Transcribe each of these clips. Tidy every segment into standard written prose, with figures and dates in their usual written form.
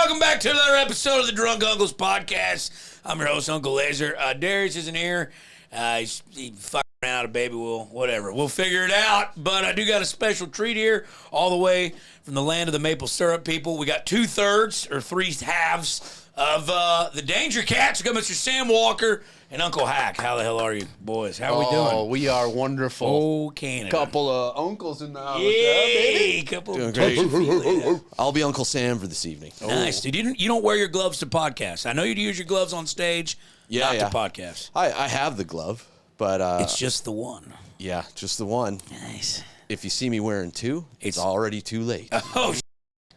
welcome back to another episode of the Drunk Uncles Podcast. I'm your host, Uncle Lazer. Darius isn't here. He fucking ran out of baby wool. Whatever. We'll figure it out. But I do got a special treat here, all the way from the land of the maple syrup people. We got 2/3 or 3/2 of the Danger Cats. We got Mr. Sam Walker and Uncle Hack. How the hell are you, boys? How are we doing? Oh, we are wonderful. Oh, Canada. Couple of uncles in the house. Yay, couple Doing of great. I'll be Uncle Sam for this evening. Nice, dude. You don't wear your gloves to podcasts. I know you use your gloves on stage, not to podcasts. I have the glove, but It's just the one. yeah, just the one. Nice. If you see me wearing two, it's already too late. Oh,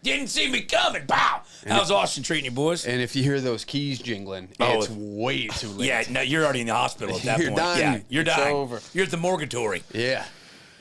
didn't see me coming. Pow. How's Austin treating you, boys? And if you hear those keys jingling, it's way too late. Yeah, no, you're already in the hospital at that You're point. done. Yeah, you're It's dying. over. You're at the morgatory. Yeah.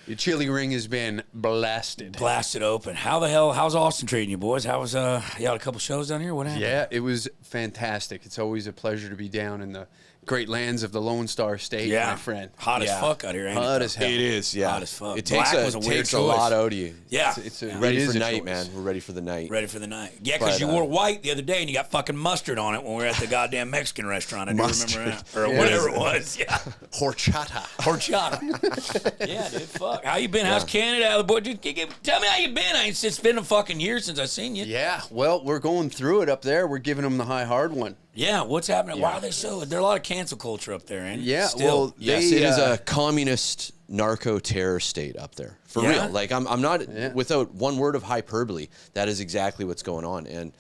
Your chili ring has been blasted. Blasted open. How's Austin treating you, boys? How was, you had a couple shows down here? What happened? Yeah, it was fantastic. It's always a pleasure to be down in the great lands of the Lone Star State, my friend. Hot as fuck out here, ain't Hot it? as hell. It is, yeah. Hot as fuck. It Black takes was a weird takes a choice. lot out of you. Yeah. Ready it for is a night, choice. man. We're ready for the night. Ready for the night. Yeah, because you wore white the other day and you got fucking mustard on it when we were at the goddamn Mexican restaurant. I do remember that. Or whatever it was. Yeah. Horchata. Horchata. Yeah, dude, fuck. How you been? How's Canada? How the boy? Tell me how you been. It's been a fucking year since I seen you. Yeah, well, we're going through it up there. We're giving them the high hard one. Yeah, what's happening? Why are they so? There's a lot of cancel culture up there, ain't it? Yeah, Still. well, Yes, it is a communist narco-terror state up there. For real. Like, I'm not, without one word of hyperbole, that is exactly what's going on. And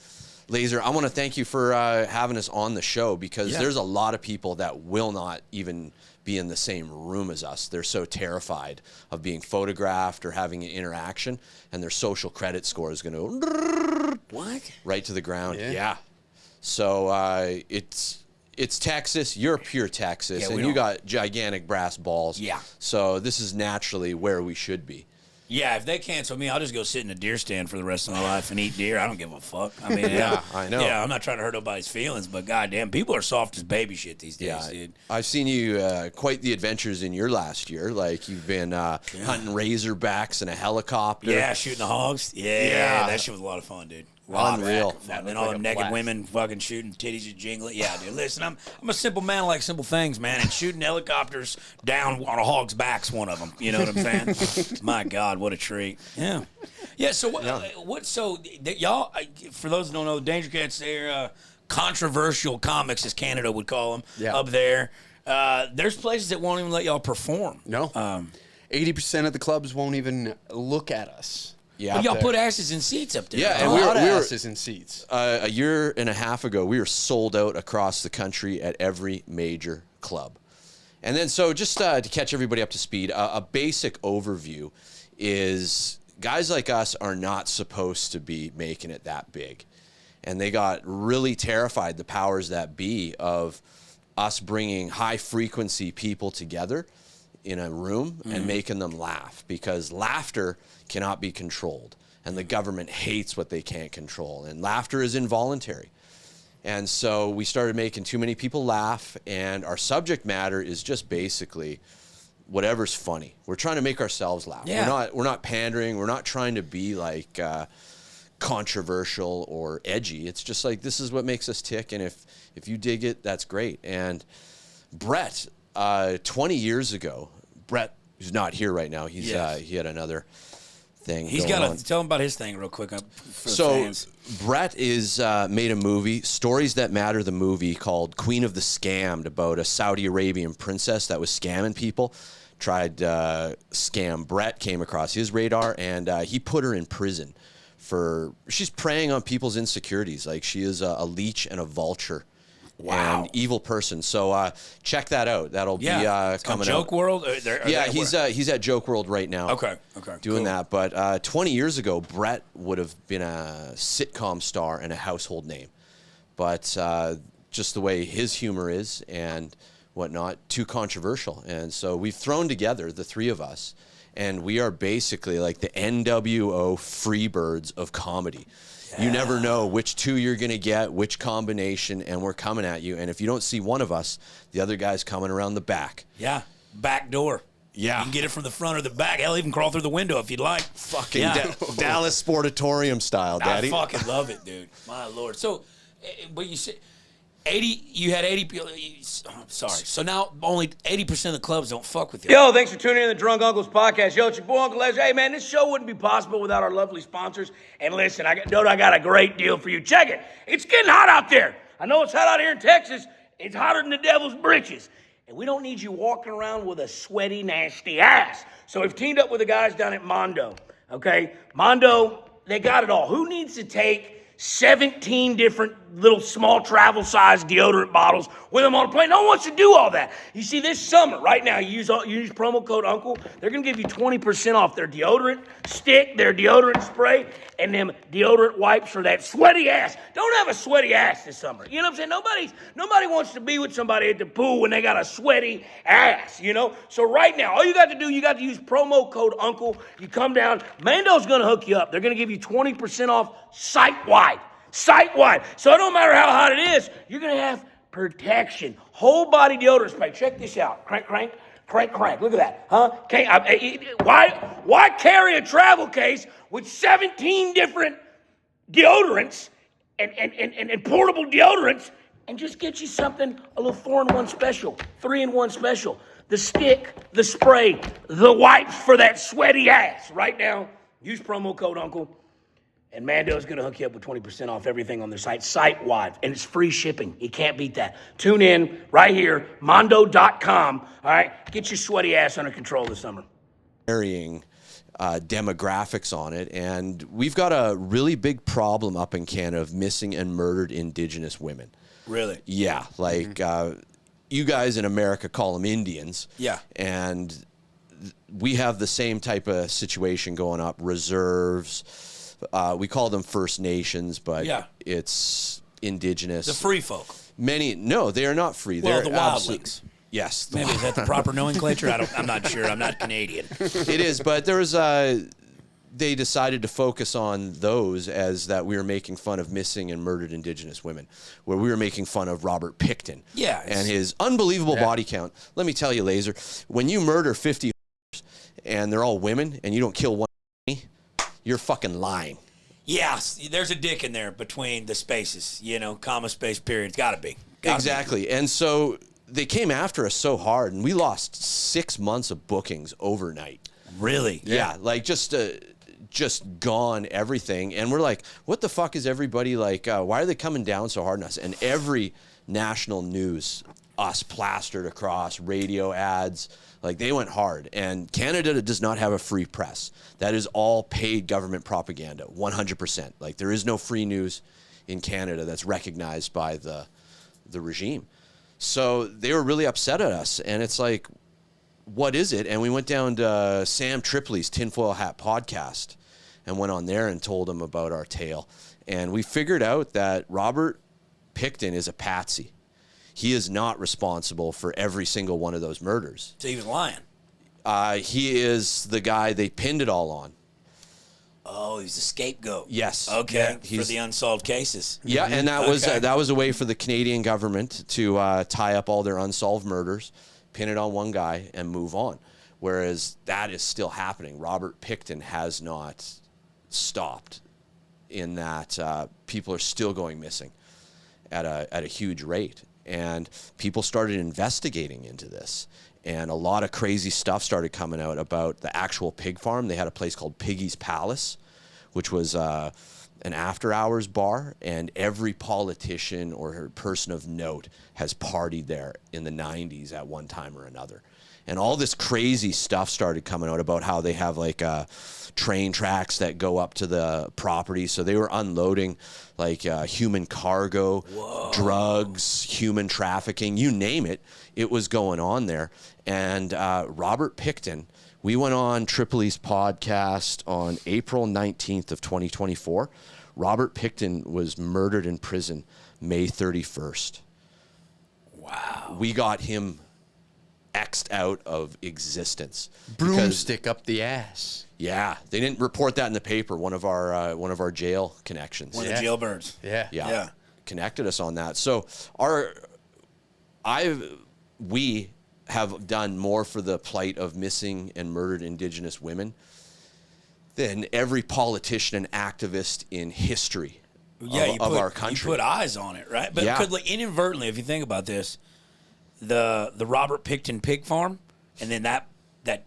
Lazer, I want to thank you for having us on the show, because there's a lot of people that will not even be in the same room as us. They're so terrified of being photographed or having an interaction, and their social credit score is going to right to the ground. Yeah. So it's Texas. You're pure Texas, and you got gigantic brass balls. Yeah. So this is naturally where we should be. Yeah, if they cancel me, I'll just go sit in a deer stand for the rest of my life and eat deer. I don't give a fuck. I mean, I know. Yeah, I'm not trying to hurt nobody's feelings, but goddamn, people are soft as baby shit these days, dude. I've seen you quite the adventures in your last year. Like, you've been hunting razorbacks in a helicopter. Yeah, shooting the hogs. Yeah, that shit was a lot of fun, dude. Unreal. And then all them naked women fucking shooting titties and jingling. Yeah, dude. Listen, I'm a simple man. I like simple things, man. And shooting helicopters down on a hog's back's one of them. You know what I'm saying? My God, what a treat. Yeah. Yeah. So what? So y'all, for those who don't know, Danger Cats, they're controversial comics, as Canada would call them. Yeah. Up there. There's places that won't even let y'all perform. No. 80% of the clubs won't even look at us. Yeah, But y'all put asses in seats up there. Yeah, And and we were we were asses in seats. a year and a half ago, we were sold out across the country at every major club. And then, so just to catch everybody up to speed, a basic overview is guys like us are not supposed to be making it that big. And they got really terrified, the powers that be, of us bringing high frequency people together in a room and making them laugh, because laughter cannot be controlled, and the government hates what they can't control, and laughter is involuntary. And so we started making too many people laugh, and our subject matter is just basically whatever's funny. We're trying to make ourselves laugh. Yeah. We're not pandering. We're not trying to be like controversial or edgy. It's just like, this is what makes us tick, and if you dig it, that's great. And Brett, 20 years ago, Brett, who's not here right now, he had another thing. He's got to tell him about his thing real quick. For the fans. Brett is made a movie, Stories That Matter, the movie, called Queen of the Scammed, about a Saudi Arabian princess that was scamming people. Tried scam Brett, came across his radar, and he put her in prison she's preying on people's insecurities. Like, she is a leech and a vulture. Wow. And evil person. So check that out. That'll be coming on Joke out. World? He's at Joke World right now. Okay. Doing cool. that. But 20 years ago, Brett would have been a sitcom star and a household name. But just the way his humor is and whatnot, too controversial. And so we've thrown together, the three of us, and we are basically like the NWO Freebirds of comedy. You never know which two you're going to get, which combination, and we're coming at you. And if you don't see one of us, the other guy's coming around the back. Yeah, back door. Yeah. You can get it from the front or the back. Hell, even crawl through the window if you'd like. Fucking Dallas Sportatorium style, Daddy. I fucking love it, dude. My Lord. So, but you said 80, you had 80 people. Sorry. So now only 80% of the clubs don't fuck with you. Yo, thanks for tuning in to the Drunk Uncles podcast. Yo, it's your boy, Uncle Lazer. Hey, man, this show wouldn't be possible without our lovely sponsors. And listen, I got a great deal for you. Check it. It's getting hot out there. I know it's hot out here in Texas. It's hotter than the devil's britches. And we don't need you walking around with a sweaty, nasty ass. So we've teamed up with the guys down at Mondo, okay? Mondo, they got it all. Who needs to take 17 different little small travel-sized deodorant bottles with them on a plane? No one wants to do all that. You see, this summer, right now, you use promo code UNCLE. They're going to give you 20% off their deodorant stick, their deodorant spray, and them deodorant wipes for that sweaty ass. Don't have a sweaty ass this summer. You know what I'm saying? Nobody wants to be with somebody at the pool when they got a sweaty ass, you know? So right now, all you got to do, you got to use promo code UNCLE. You come down. Mando's going to hook you up. They're going to give you 20% off site-wide. Site-wide. So it don't matter how hot it is, you're going to have protection. Whole body deodorant spray. Check this out. Crank, crank. Crank, crank. Look at that. Huh? Why carry a travel case with 17 different deodorants and portable deodorants and just get you something, a little 4-in-1 special, 3-in-1 special. The stick, the spray, the wipes for that sweaty ass. Right now, use promo code UNCLE. And Mando's going to hook you up with 20% off everything on their site-wide. And it's free shipping. You can't beat that. Tune in right here, mondo.com. All right? Get your sweaty ass under control this summer. Varying demographics on it. And we've got a really big problem up in Canada of missing and murdered Indigenous women. Really? Yeah. Like, you guys in America call them Indians. Yeah. And we have the same type of situation going up. Reserves. We call them First Nations, but it's Indigenous. The free folk. No, they are not free. Well, They're the wildlings. Yes. Maybe is that the proper nomenclature? I'm not sure. I'm not Canadian. It is, but there was they decided to focus on those as that we were making fun of missing and murdered Indigenous women, where we were making fun of Robert Pickton and his unbelievable body count. Let me tell you, Lazer, when you murder 50 and they're all women and you don't kill one, you're fucking lying. Yeah, there's a dick in there between the spaces, comma, space, period. It's got to be. Exactly. And so they came after us so hard, and we lost 6 months of bookings overnight. Really? Yeah, like just gone everything. And we're like, what the fuck is everybody like? Why are they coming down so hard on us? And every national news, us plastered across, radio ads, like they went hard. And Canada does not have a free press. That is all paid government propaganda, 100%. Like there is no free news in Canada that's recognized by the regime. So they were really upset at us. And it's like, what is it? And we went down to Sam Tripoli's Tinfoil Hat podcast and went on there and told him about our tale. And we figured out that Robert Pickton is a patsy. He is not responsible for every single one of those murders. So he was lying. He is the guy they pinned it all on. Oh, he's the scapegoat. Yes. Okay. Yeah, for the unsolved cases. Yeah, and that was a way for the Canadian government to tie up all their unsolved murders, pin it on one guy, and move on. Whereas that is still happening. Robert Pickton has not stopped in that people are still going missing at a huge rate. And people started investigating into this. And a lot of crazy stuff started coming out about the actual pig farm. They had a place called Piggy's Palace, which was an after-hours bar. And every politician or person of note has partied there in the 90s at one time or another. And all this crazy stuff started coming out about how they have like train tracks that go up to the property. So they were unloading like human cargo, drugs, human trafficking, you name it. It was going on there. And Robert Pickton, we went on Tripoli's podcast on April 19th of 2024. Robert Pickton was murdered in prison May 31st. Wow. We got him X'd out of existence. Broomstick up the ass. Yeah, they didn't report that in the paper. One of our jail connections. One of the jailbirds. Yeah. Connected us on that. So we have done more for the plight of missing and murdered Indigenous women than every politician and activist in history of our country. You put eyes on it, right? But could, like, inadvertently, if you think about this, the Robert Picton pig farm and then that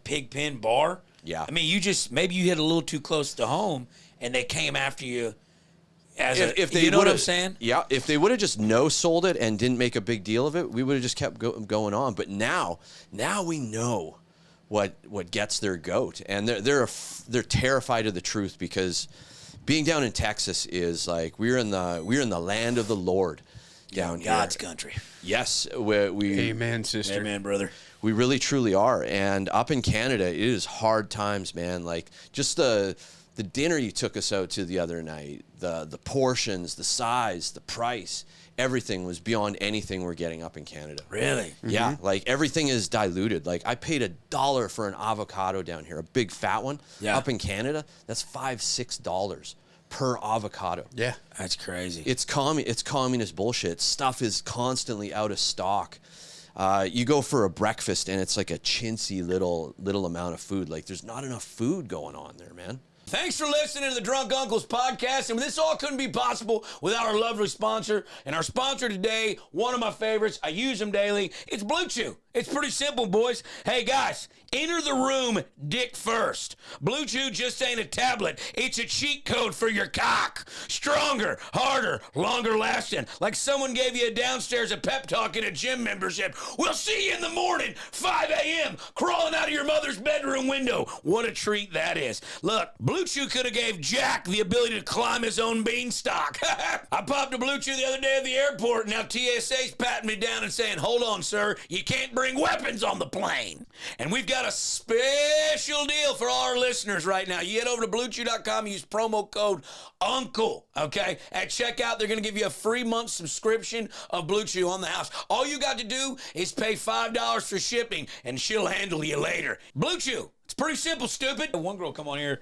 pig pen bar. Yeah. I mean, maybe you hit a little too close to home and they came after you. If they, you know what I'm saying? Yeah, if they would have just sold it and didn't make a big deal of it, we would have just kept going on. But now we know what gets their goat, and they're terrified of the truth, because being down in Texas is like we're in the land of the Lord down here. God's country. Yes, we Amen, sister. Amen, brother. We really truly are. And up in Canada, it is hard times, man. Like, just the dinner you took us out to the other night, the portions, the size, the price, everything was beyond anything we're getting up in Canada. Really? Yeah, like everything is diluted. Like, I paid $1 for an avocado down here, a big fat one. Yeah. Up in Canada, that's $5-6 per avocado. Yeah. That's crazy. It's communist bullshit. Stuff is constantly out of stock. You go for a breakfast and it's like a chintzy little amount of food. Like, there's not enough food going on there, man. Thanks for listening to the Drunk Uncles podcast. And this all couldn't be possible without our lovely sponsor. And our sponsor today, one of my favorites, I use them daily, it's Blue Chew. It's pretty simple, boys. Hey, guys, enter the room dick first. Blue Chew just ain't a tablet. It's a cheat code for your cock. Stronger, harder, longer lasting. Like someone gave you a downstairs a pep talk in a gym membership. We'll see you in the morning, 5 a.m., crawling out of your mother's bedroom window. What a treat that is. Look, Blue Chew could have gave Jack the ability to climb his own beanstalk. I popped a Blue Chew the other day at the airport. Now TSA's patting me down and saying, hold on, sir, you can't bring weapons on the plane. And we've got a special deal for all our listeners right now. You head over to BlueChew.com, use promo code UNCLE, okay? At checkout, they're going to give you a free month subscription of Blue Chew on the house. All you got to do is pay $5 for shipping, and she'll handle you later. Blue Chew, it's pretty simple, stupid. One girl come on here.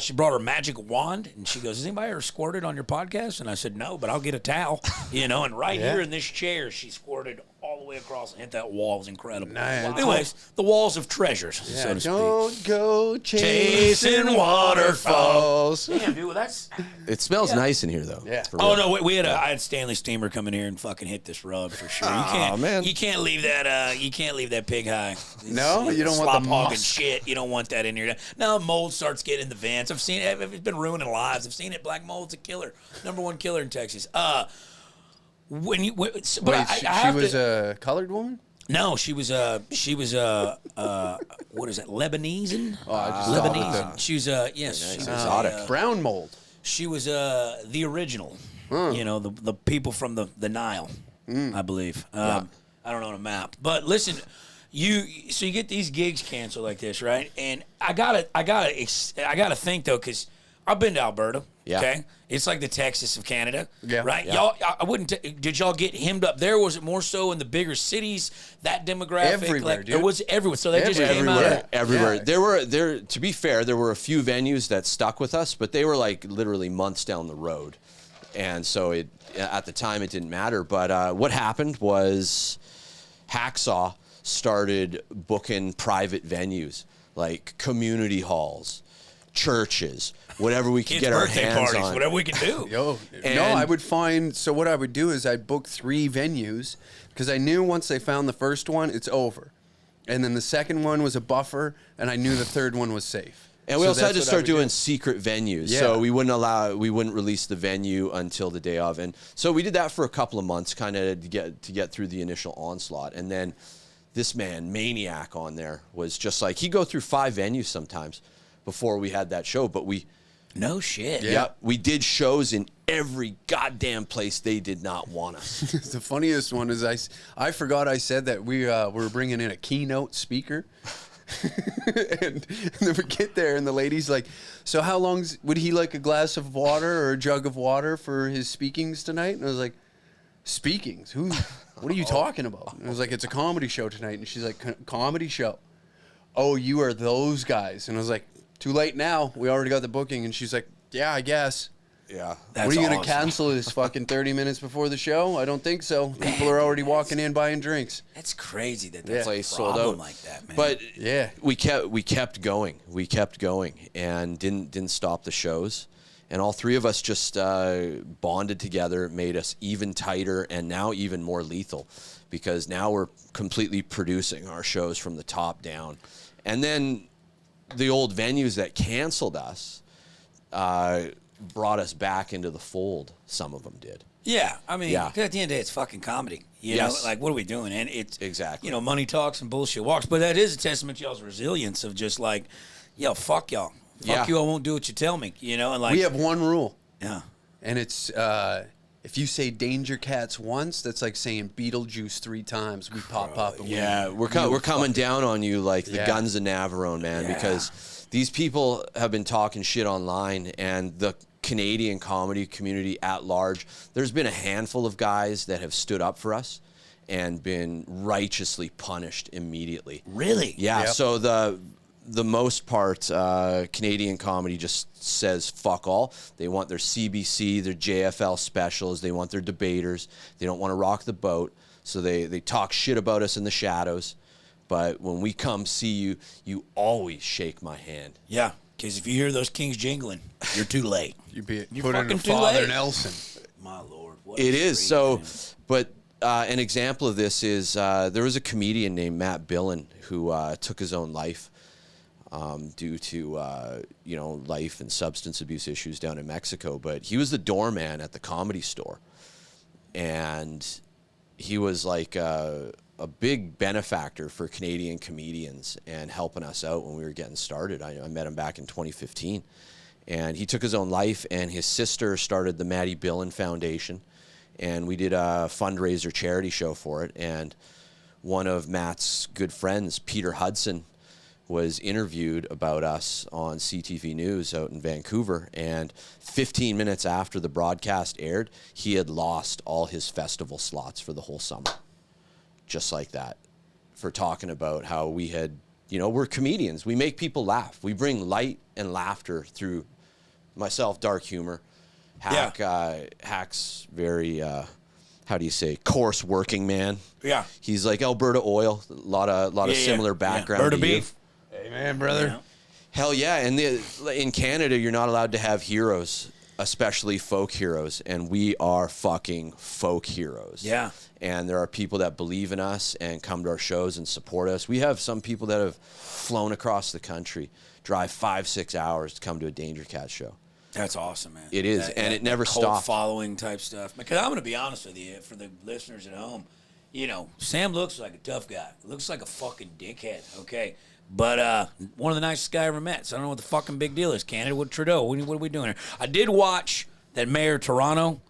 She brought her magic wand, and she goes, has anybody ever squirted on your podcast? And I said, no, but I'll get a towel. And right here in this chair, she squirted all the way across and hit that wall. It was incredible. Nice. Anyways, the walls of treasures, so to speak. Don't go Chasing waterfalls. Damn, dude, that's... It smells nice in here, though. Yeah. For Oh real. no! I had Stanley Steamer come in here and fucking hit this rug for sure. Man. You can't leave that. You can't leave that pig high. No? You don't want slop the hogging musk. shit. You don't want that in here. Now mold starts getting in the vents. I've seen it. It's been ruining lives. I've seen it. Black mold's a killer. #1 killer in Texas. But Wait, I she was a colored woman? No, she was what is that? Lebanese? Oh, I just thought Lebanese. She was yes. She was Exotic. brown mold. She was the original. The people from the Nile, I believe. I don't know on a map. But listen, you get these gigs canceled like this, right? And I gotta think though, because I've been to Alberta. Yeah. Okay, it's like the Texas of Canada. Yeah. Right. Yeah. Y'all, I wouldn't. Did y'all get hemmed up there? Was it more so in the bigger cities? That demographic, Everywhere, dude. It was everywhere. So they just came out of Everywhere. Yeah. There. To be fair, there were a few venues that stuck with us, but they were like literally months down the road, and so at the time it didn't matter. But what happened was Hacksaw started booking private venues like community halls, churches, whatever we could kids' get our birthday hands parties, on. whatever we can do. No, And- I would find. So what I would do is I'd book 3 venues because I knew once they found the first one, it's over, and then the second one was a buffer, and I knew the third one was safe. And we So also had that's to what I start would do. doing secret venues. Yeah. So we wouldn't release the venue until the day of. And so we did that for a couple of months, kind of to get through the initial onslaught. And then this man, Maniac, on there was just like, he'd go through 5 venues sometimes before we had that show. But No shit. we did shows in every goddamn place they did not want us. The funniest one is I forgot I said that we were bringing in a keynote speaker. and then we get there and the lady's like, so how long would he like a glass of water or a jug of water for his speakings tonight? And I was like, speakings? What are you talking about? And I was like, it's a comedy show tonight. And she's like, comedy show? Oh, you are those guys. And I was like, too late now. We already got the booking. And she's like, yeah, I guess. Yeah. That's What are you going to awesome. cancel this fucking 30 minutes before the show? I don't think so. People are already walking in buying drinks. That's crazy that Yeah. that's Place a sold problem out. like that, man. But Yeah. we kept going. We kept going and didn't stop the shows. And all three of us just bonded together, it made us even tighter and now even more lethal, because now we're completely producing our shows from the top down. And then the old venues that canceled us brought us back into the fold. Some of them did. yeah, I mean, Yeah. 'cause at the end of the day, it's fucking comedy. You Yes. know, like, what are we doing? And it's, Exactly. you know, money talks and bullshit walks. But that is a testament to y'all's resilience of just like, yo, fuck y'all. Fuck Yeah. you, I won't do what you tell me. You know, and like, We have one rule, yeah. and it's if you say Danger Cats once, that's like saying Beetlejuice 3 times. We pop up. And Yeah, we're you coming down on you like the Yeah. guns of Navarone, man, Yeah. because these people have been talking shit online, and the Canadian comedy community at large, there's been a handful of guys that have stood up for us and been righteously punished immediately. Really? Yeah, Yep. so the most part, Canadian comedy just says fuck all. They want their CBC, their JFL specials. They want their debaters. They don't want to rock the boat. So they talk shit about us in the shadows. But when we come see you, you always shake my hand. Yeah. Because if you hear those kings jingling, you're too late. You be You're put in a fucking too Father late. Nelson. My lord. What It a is. freak, So, man. but an example of this is there was a comedian named Matt Billen who took his own life due to life and substance abuse issues down in Mexico. But he was the doorman at the Comedy Store, and he was like a big benefactor for Canadian comedians and helping us out when we were getting started. I met him back in 2015, and he took his own life, and his sister started the Matty Billen Foundation, and we did a fundraiser charity show for it. And one of Matt's good friends, Peter Hudson, was interviewed about us on CTV News out in Vancouver, and 15 minutes after the broadcast aired, he had lost all his festival slots for the whole summer. Just like that, for talking about how we had, we're comedians. We make people laugh. We bring light and laughter through myself, dark humor. Hack's very, coarse working man. Yeah. He's like Alberta Oil, a lot of similar background. Bird to of you. beef. Amen, brother. Yeah. Hell yeah, and in Canada, you're not allowed to have heroes, especially folk heroes, and we are fucking folk heroes. Yeah. And there are people that believe in us and come to our shows and support us. We have some people that have flown across the country, drive 5-6 hours to come to a Danger Cat show. That's awesome, man. It is, and it never cult stopped. following type stuff. Because I'm going to be honest with you, for the listeners at home, Sam looks like a tough guy. Looks like a fucking dickhead, okay? But one of the nicest guys I ever met. So I don't know what the fucking big deal is. Canada with Trudeau. What are we doing here? I did watch that Mayor of Toronto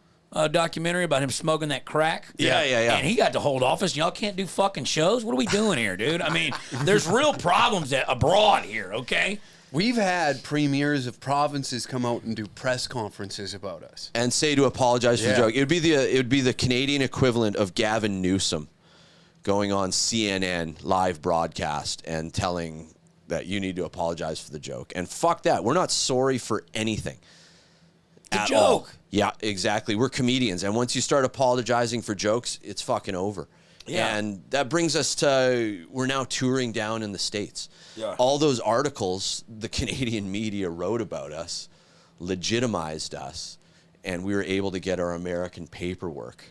documentary about him smoking that crack. Yeah. And he got to hold office. Y'all can't do fucking shows? What are we doing here, dude? I mean, there's real problems abroad here, okay? We've had premiers of provinces come out and do press conferences about us. And say to apologize for the Yeah. joke. It would be the Canadian equivalent of Gavin Newsom going on CNN live broadcast and telling that you need to apologize for the joke. And fuck that. We're not sorry for anything. It's a At joke. all. Yeah, exactly. We're comedians. And once you start apologizing for jokes, it's fucking over. Yeah. And that brings us to, we're now touring down in the States. Yeah. All those articles the Canadian media wrote about us legitimized us, and we were able to get our American paperwork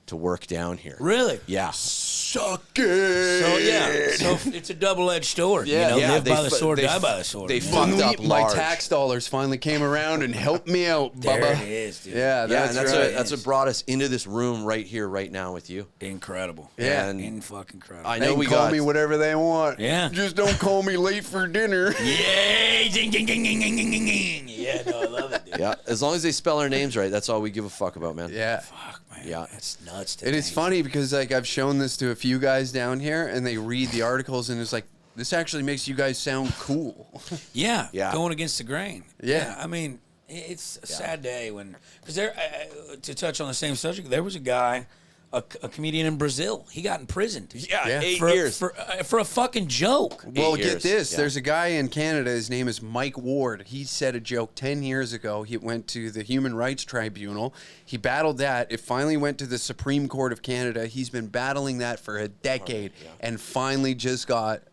to work down here. Really? Yeah. Suck it. So it's a double-edged sword. Live by the sword, die by the sword. They man. fucked up My large. tax dollars finally came around and helped me out, There Bubba. it is, dude. Yeah, Yeah, that's and right. that's what brought us into this room right here, right now with you. Incredible. Yeah. And fucking incredible. I They know can we call got me whatever they want. Yeah. Just don't call me late for dinner. Yay! Ding, ding, ding, ding, ding, ding, ding, ding. Yeah, no, I love it, dude. Yeah, as long as they spell our names right, that's all we give a fuck about, man. Yeah. Fuck, man. Yeah. That's nuts. To It is think. funny because like I've shown this to a few guys down here and they read the articles and it's like, this actually makes you guys sound cool. Yeah. Yeah. Going against the grain. Yeah. I mean, it's a sad day when, because there, to touch on the same subject, there was a guy a comedian in Brazil. He got imprisoned. Yeah, 8 for, years. for a fucking joke. Well, 8 years, get this. yeah. There's a guy in Canada. His name is Mike Ward. He said a joke 10 years ago. He went to the Human Rights Tribunal. He battled that. It finally went to the Supreme Court of Canada. He's been battling that for a decade and finally just got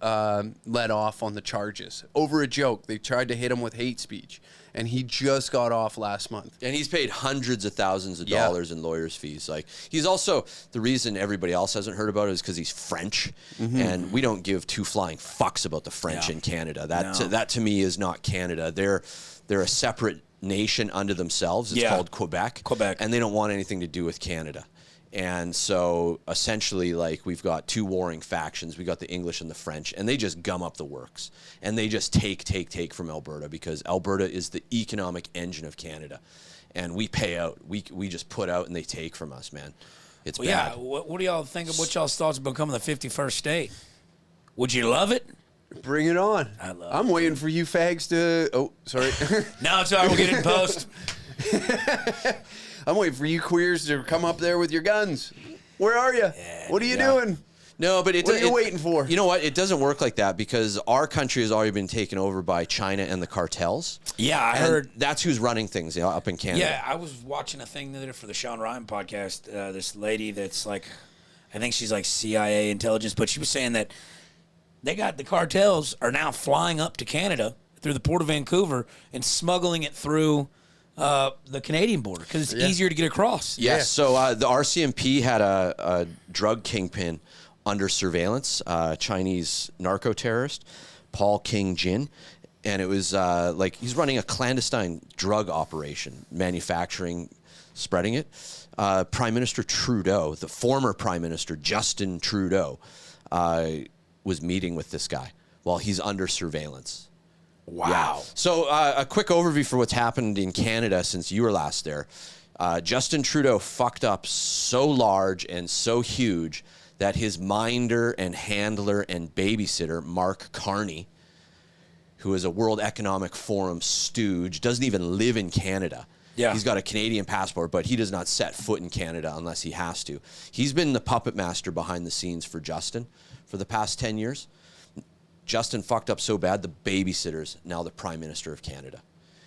let off on the charges over a joke. They tried to hit him with hate speech, and he just got off last month. And he's paid hundreds of thousands of dollars in lawyers' fees. Like, he's also, the reason everybody else hasn't heard about it is because he's French, and we don't give two flying fucks about the French in Canada. That to me is not Canada. They're a separate nation unto themselves. It's called Quebec, and they don't want anything to do with Canada. And so essentially, like, we've got two warring factions. We got the English and the French, and they just gum up the works. And they just take from Alberta, because Alberta is the economic engine of Canada. And we pay out. We just put out, and they take from us, man. It's bad. Yeah, what do y'all think of what y'all's thoughts of becoming the 51st state? Would you love it? Bring it on. I'm waiting for you fags to... Oh, sorry. No, it's all right. We'll get it in post. I'm waiting for you queers to come up there with your guns. Where are you? What are you doing? No, but what are you waiting for? You know what? It doesn't work like that, because our country has already been taken over by China and the cartels. Yeah, I heard. That's who's running things up in Canada. Yeah, I was watching a thing the other day for the Sean Ryan podcast. This lady that's like, I think she's like CIA intelligence, but she was saying that the cartels are now flying up to Canada through the port of Vancouver and smuggling it through the Canadian border because it's easier to get across. Yes. So the RCMP had a drug kingpin under surveillance, Chinese narco terrorist, Paul King Jin. And it was like he's running a clandestine drug operation, manufacturing, spreading it. Prime Minister Trudeau, the former Prime Minister Justin Trudeau, was meeting with this guy while he's under surveillance. Wow. Yeah. So a quick overview for what's happened in Canada since you were last there. Justin Trudeau fucked up so large and so huge that his minder and handler and babysitter, Mark Carney, who is a World Economic Forum stooge, doesn't even live in Canada. Yeah. He's got a Canadian passport, but he does not set foot in Canada unless he has to. He's been the puppet master behind the scenes for Justin for the past 10 years. Justin fucked up so bad, the babysitter's now the Prime Minister of Canada.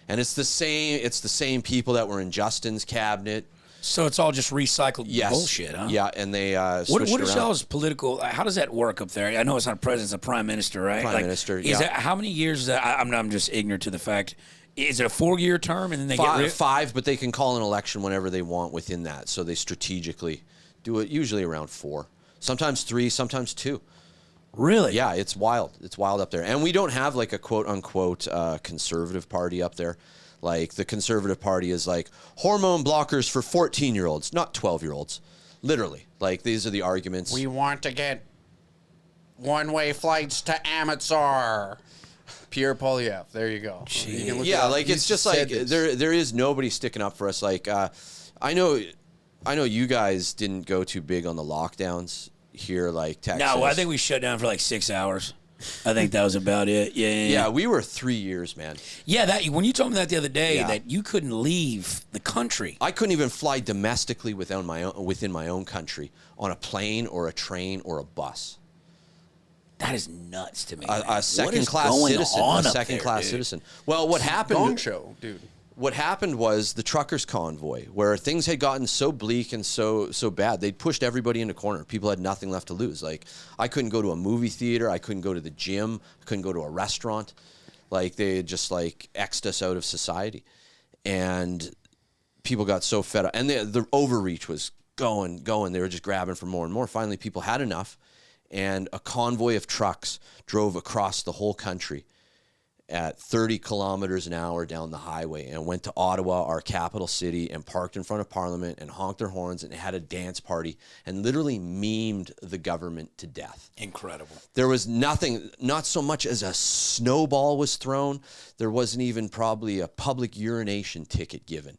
And it's the same people that were in Justin's cabinet. So it's all just recycled bullshit, huh? Yeah, and they What switched is around. y'all's political? How does that work up there? I know it's not a president; it's a prime minister, right? Prime Minister, Is yeah. that how many years? Is that, I'm just ignorant to the fact. Is it a 4-year term, and then they get rid? Five, but they can call an election whenever they want within that. So they strategically do it, usually around 4, sometimes 3, sometimes 2. Really? Yeah, it's wild. It's wild up there. And we don't have like a quote unquote conservative party up there. Like the Conservative Party is like hormone blockers for 14-year-olds, not 12-year-olds. Literally. Like these are the arguments. We want to get one-way flights to Amitsar. Pierre Poilievre. There you go. You can look it Yeah, up. like He's it's just said like this. there is nobody sticking up for us. Like I know you guys didn't go too big on the lockdowns here, like Texas. No, I think we shut down for like 6 hours. I think that was about it. Yeah, we were 3 years, man. Yeah, that when you told me that the other day, Yeah. that you couldn't leave the country. I couldn't even fly domestically within my own country on a plane or a train or a bus. That is nuts to me. A second-class citizen. A second-class citizen. Well, what happened? Gong show, dude. What happened was the truckers' convoy, where things had gotten so bleak and so bad, they'd pushed everybody in a corner. People had nothing left to lose. Like, I couldn't go to a movie theater. I couldn't go to the gym. I couldn't go to a restaurant. Like, they had just, like, X'd us out of society. And people got so fed up. And the overreach was going. They were just grabbing for more and more. Finally, people had enough. And a convoy of trucks drove across the whole country at 30 kilometers an hour down the highway and went to Ottawa, our capital city, and parked in front of Parliament and honked their horns and had a dance party and literally memed the government to death. Incredible. There was nothing, not so much as a snowball was thrown. There wasn't even probably a public urination ticket given.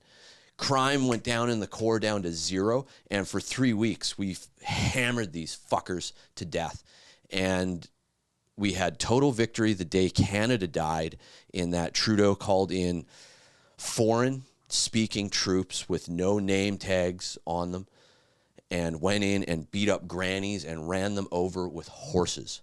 Crime went down in the core down to 0, and for 3 weeks we've hammered these fuckers to death. And we had total victory the day Canada died, in that Trudeau called in foreign speaking troops with no name tags on them. and went in and beat up grannies and ran them over with horses.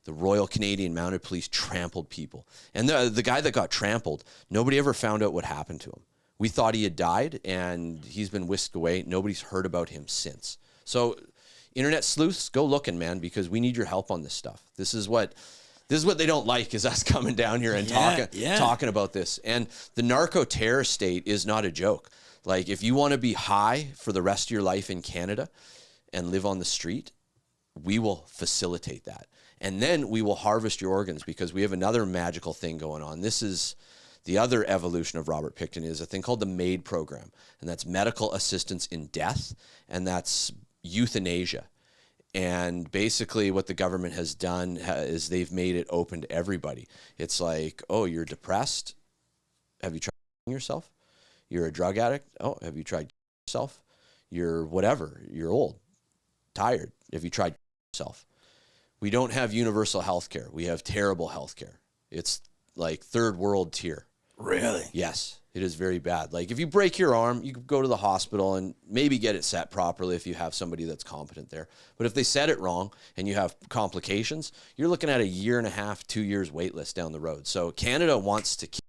The Royal Canadian Mounted Police trampled people. And the guy that got trampled, nobody ever found out what happened to him. We thought he had died, and he's been whisked away. Nobody's heard about him since. So internet sleuths, go looking, man, because we need your help on this stuff. This is what they don't like, is us coming down here and talking about this. And the narco-terror state is not a joke. Like, if you want to be high for the rest of your life in Canada and live on the street, we will facilitate that. And then we will harvest your organs, because we have another magical thing going on. This is the other evolution of Robert Pickton, is a thing called the MAID program. And that's medical assistance in death. And that's euthanasia. And basically what the government has done is they've made it open to everybody. It's like, oh, you're depressed? Have you tried yourself? You're a drug addict? Oh, have you tried yourself? You're whatever. You're old, tired. Have you tried yourself? We don't have universal health care. We have terrible health care. It's like third world tier. Really? Yes, it is very bad. Like, if you break your arm, you could go to the hospital and maybe get it set properly if you have somebody that's competent there. But if they set it wrong and you have complications, you're looking at a 1.5 2 years wait list down the road. So Canada wants to kill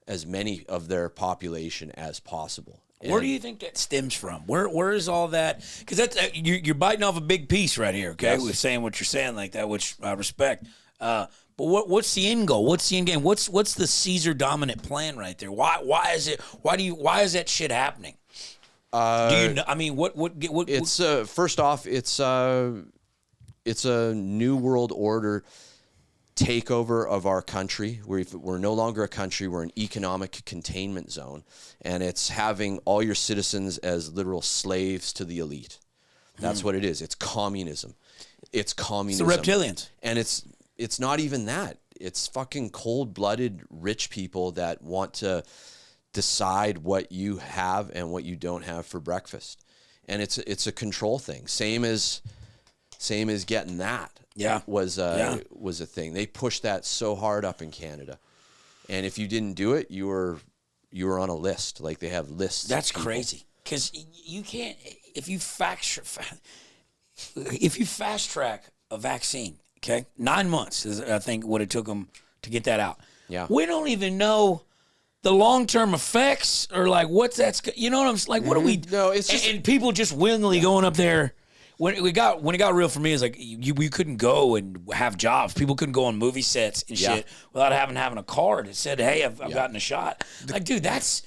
as many of their population as possible. Where do you think that stems from? Where is all that? Because that's you're biting off a big piece right here. Okay, Yes. with saying what you're saying like that, which I respect. But what's the end goal? What's the end game? What's the Caesar dominant plan right there? Why is it? Why is that shit happening? Do you know? I mean, what? It's first off, it's a new world order takeover of our country. We're no longer a country. We're an economic containment zone, and it's having all your citizens as literal slaves to the elite. That's what it is. It's communism. It's communism. It's the reptilians. And it's not even that. It's fucking cold-blooded rich people that want to decide what you have and what you don't have for breakfast. And it's a control thing. Same as getting that. Was a thing. They pushed that so hard up in Canada. And if you didn't do it, you were on a list. Like, they have lists. That's crazy. Cuz you can't if you fast track a vaccine, okay? 9 months is, I think, what it took them to get that out. Yeah. We don't even know the long-term effects, or like what's that's, you know what I'm saying? Like, what are we? No, it's just, and people just willingly going up there. When it got real for me, is like we couldn't go and have jobs. People couldn't go on movie sets and shit without having a card that said, "Hey, I've gotten a shot." Like, dude, that's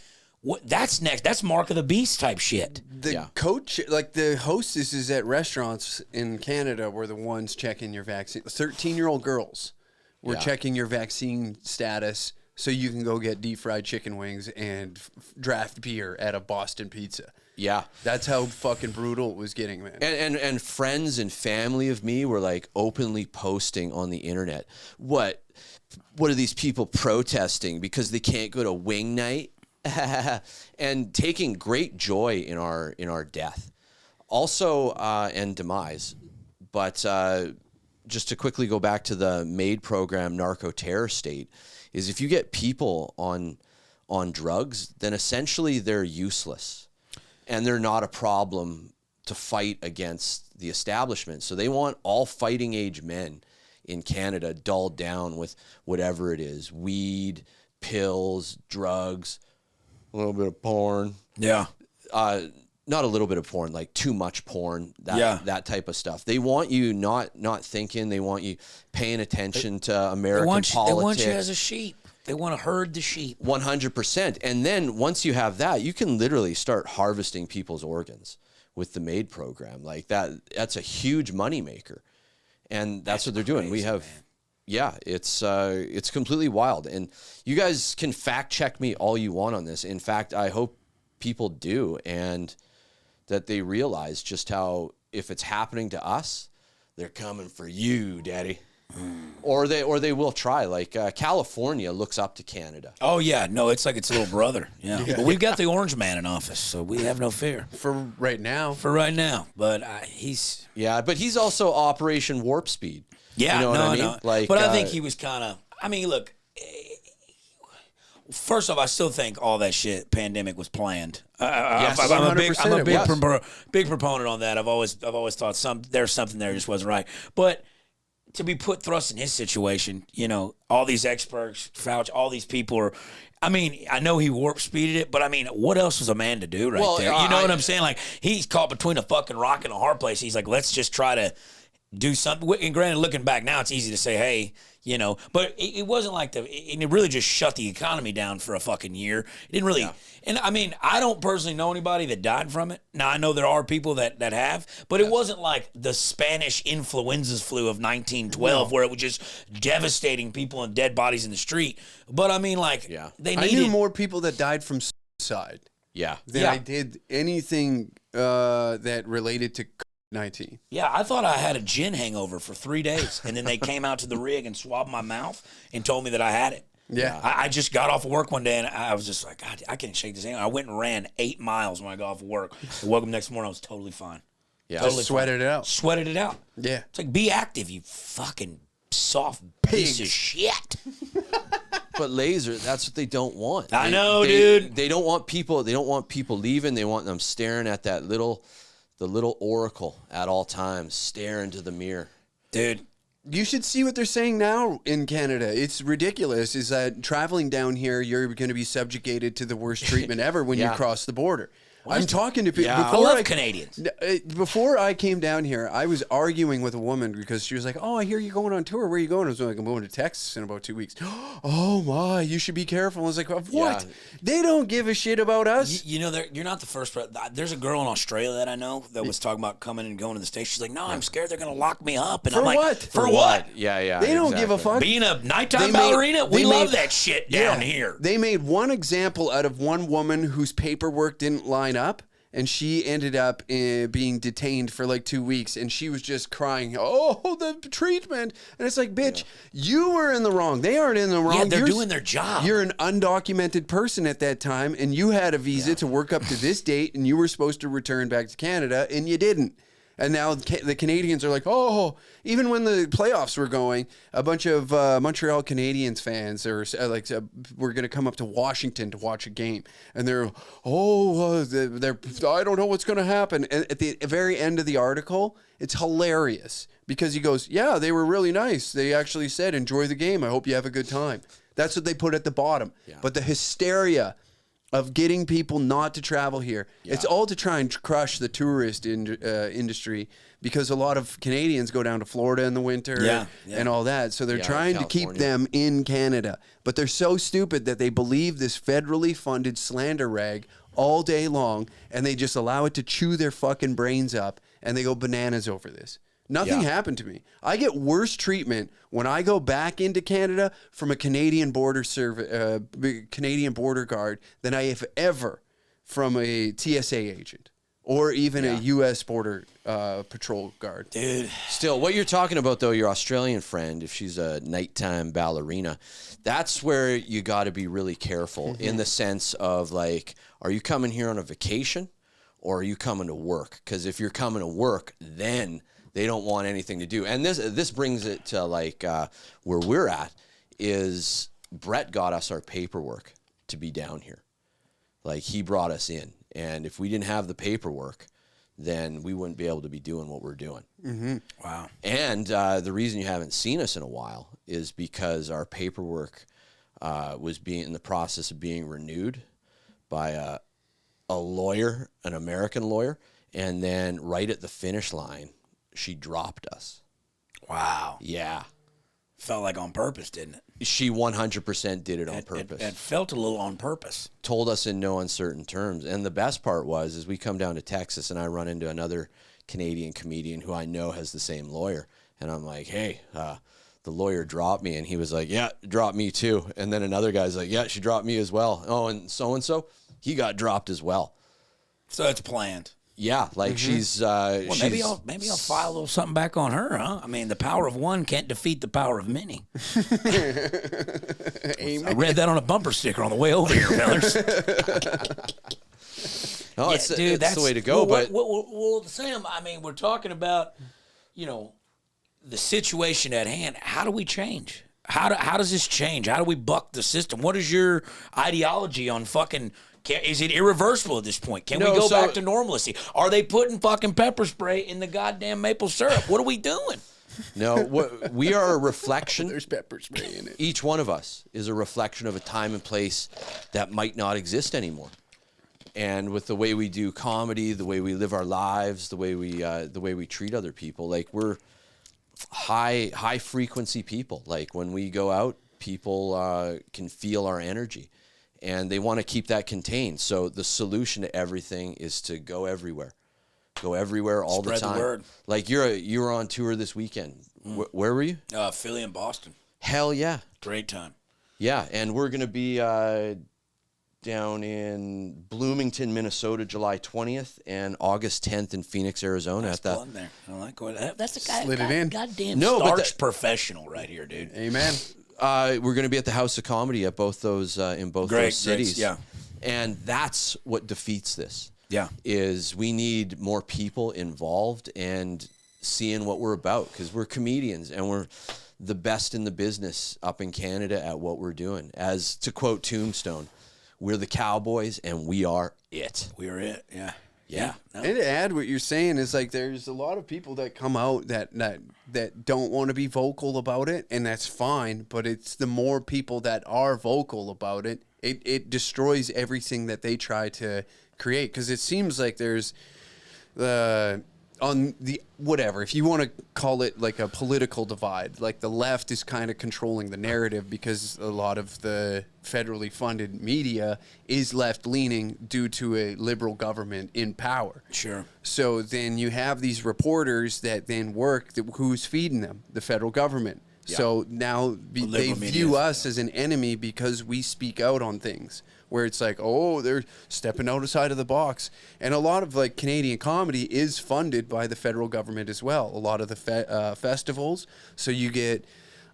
next. That's Mark of the Beast type shit. The coach, like the hostesses at restaurants in Canada, were the ones checking your vaccine. 13-year-old girls were checking your vaccine status so you can go get deep fried chicken wings and draft beer at a Boston Pizza. Yeah. That's how fucking brutal it was getting, man. And friends and family of me were like openly posting on the internet, what are these people protesting because they can't go to wing night? And taking great joy in our death. Also, and demise. But just to quickly go back to the MAID program, narco-terror state, is if you get people on drugs, then essentially they're useless. And they're not a problem to fight against the establishment. So they want all fighting age men in Canada dulled down with whatever it is, weed, pills, drugs, a little bit of porn. Yeah. Not a little bit of porn, like too much porn, that type of stuff. They want you not thinking. They want you paying attention to American politics. They want you as a sheep. They want to herd the sheep. 100%. And then once you have that, you can literally start harvesting people's organs with the MAID program. Like that's a huge moneymaker. And that's what they're doing. We have, it's completely wild. And you guys can fact check me all you want on this. In fact, I hope people do, and that they realize just how, if it's happening to us, they're coming for you, daddy. Or they will try. Like California looks up to Canada. Oh yeah, no, it's like its little brother. Yeah, but we've got the Orange Man in office, so we have no fear For right now. But he's but he's also Operation Warp Speed. Yeah, you know what I mean? No. Like, but I think he was kind of. I mean, look. First off, I still think all that shit pandemic was planned. Yes, I'm a big, 100% I'm a it big, was. big proponent on that. I've always thought there's something there just wasn't right. But to be thrust in his situation, all these experts, Fauci, all these people are. I mean, I know he warp speeded it, but I mean, what else was a man to do right there? You know what I'm saying? Like, he's caught between a fucking rock and a hard place. He's like, let's just try to do something. And granted, looking back now, it's easy to say, hey, but it wasn't like it really just shut the economy down for a fucking year. It didn't really, and I mean, I don't personally know anybody that died from it. Now, I know there are people that have, but it wasn't like the Spanish influenza flu of 1912 where it was just devastating people and dead bodies in the street. But I mean, like, they needed. I knew more people that died from suicide than I did anything that related to 19. Yeah, I thought I had a gin hangover for 3 days, and then they came out to the rig and swabbed my mouth and told me that I had it. Yeah. I just got off of work one day, and I was just like, God, I can't shake this hangover. I went and ran 8 miles when I got off of work. I woke up next morning, I was totally fine. Yeah, totally just sweated it out. Sweated it out. Yeah. It's like, be active, you fucking soft piece of shit. But Lazer, that's what they don't want. I know, dude. They don't want people. They don't want people leaving. They want them staring at the little oracle at all times, staring into the mirror. Dude. You should see what they're saying now in Canada. It's ridiculous. Is that traveling down here, you're going to be subjugated to the worst treatment ever when you cross the border. I'm talking to people. Yeah, I love Canadians. Before I came down here, I was arguing with a woman because she was like, "Oh, I hear you're going on tour. Where are you going?" I was like, "I'm going to Texas in about 2 weeks." Oh my, you should be careful. I was like, "What? Yeah. They don't give a shit about us." You're not the first. There's a girl in Australia that I know that was talking about coming and going to the States. She's like, "No, I'm scared they're going to lock me up." And For I'm like, what? For what? Yeah. They don't give a fuck. Being a nighttime ballerina, we love that shit down here. They made one example out of one woman whose paperwork didn't line up. And she ended up being detained for like 2 weeks. And she was just crying, "Oh, the treatment." And it's like, bitch, you were in the wrong. They aren't in the wrong. Yeah, they're doing their job. You're an undocumented person at that time. And you had a visa to work up to this date. And you were supposed to return back to Canada. And you didn't. And now the Canadians are like, oh, even when the playoffs were going, a bunch of Montreal Canadiens fans were going to come up to Washington to watch a game. And they're I don't know what's going to happen. And at the very end of the article, it's hilarious because he goes, yeah, they were really nice. They actually said, enjoy the game. I hope you have a good time. That's what they put at the bottom. Yeah. But the hysteria of getting people not to travel here. Yeah. It's all to try and crush the tourist industry because a lot of Canadians go down to Florida in the winter and all that. So they're trying to keep them in Canada. But they're so stupid that they believe this federally funded slander rag all day long and they just allow it to chew their fucking brains up and they go bananas over this. Nothing happened to me. I get worse treatment when I go back into Canada from a Canadian border Canadian border guard than I have ever from a TSA agent or even a U.S. border patrol guard. Dude. Still, what you're talking about, though, your Australian friend, if she's a nighttime ballerina, that's where you got to be really careful in the sense of, like, are you coming here on a vacation or are you coming to work? Because if you're coming to work, then they don't want anything to do. And this brings it to like where we're at is Brett got us our paperwork to be down here. Like he brought us in. And if we didn't have the paperwork, then we wouldn't be able to be doing what we're doing. Mm-hmm. Wow. And the reason you haven't seen us in a while is because our paperwork was in the process of being renewed by a lawyer, an American lawyer. And then right at the finish line, she dropped us. Wow. Yeah. Felt like on purpose, didn't it? She 100% did it on purpose. It felt a little on purpose. Told us in no uncertain terms. And the best part is we come down to Texas and I run into another Canadian comedian who I know has the same lawyer. And I'm like, hey, the lawyer dropped me. And he was like, yeah, dropped me too. And then another guy's like, yeah, she dropped me as well. Oh, and so, he got dropped as well. So it's planned. Yeah, like she's. Well, maybe I'll file a little something back on her, huh? I mean, the power of one can't defeat the power of many. Amen. I read that on a bumper sticker on the way over here, fellas. No, it's the way to go. Well, Sam, I mean, we're talking about, the situation at hand. How do we change? How does this change? How do we buck the system? What is your ideology on fucking Is it irreversible at this point? Can No, we go so- back to normalcy? Are they putting fucking pepper spray in the goddamn maple syrup? What are we doing? No, we are a reflection. There's pepper spray in it. Each one of us is a reflection of a time and place that might not exist anymore. And with the way we do comedy, the way we live our lives, the way we treat other people, like we're high frequency people. Like when we go out, people can feel our energy, and they want to keep that contained. So the solution to everything is to go everywhere. Go everywhere all Spread the time. the word. Like you were on tour this weekend. Where were you? Philly and Boston. Hell yeah. Great time. Yeah, and we're going to be down in Bloomington, Minnesota, July 20th, and August 10th in Phoenix, Arizona. Nice at the plug there. I like what that's a guy. Slid it in. Goddamn No, but starch professional right here, dude. Amen. we're going to be at the House of Comedy at both those in both those cities. Yeah, and that's what defeats this. yeah. Is we need more people involved and seeing what we're about, because we're comedians and we're the best in the business up in Canada at what we're doing. As to quote Tombstone, we're the cowboys and we are it. We're it. Yeah. Yeah. No. And to add what you're saying is like there's a lot of people that come out that don't want to be vocal about it, and that's fine, but it's the more people that are vocal about it, it destroys everything that they try to create, because it seems like there's on the whatever, if you want to call it like a political divide, like the left is kind of controlling the narrative because a lot of the federally funded media is left leaning due to a liberal government in power. Sure. So then you have these reporters that then work, who's feeding them? The federal government. Yeah. So now they liberal view media. us as an enemy because we speak out on things where it's like, oh, they're stepping outside of the box. And a lot of like Canadian comedy is funded by the federal government as well. A lot of the festivals. So you get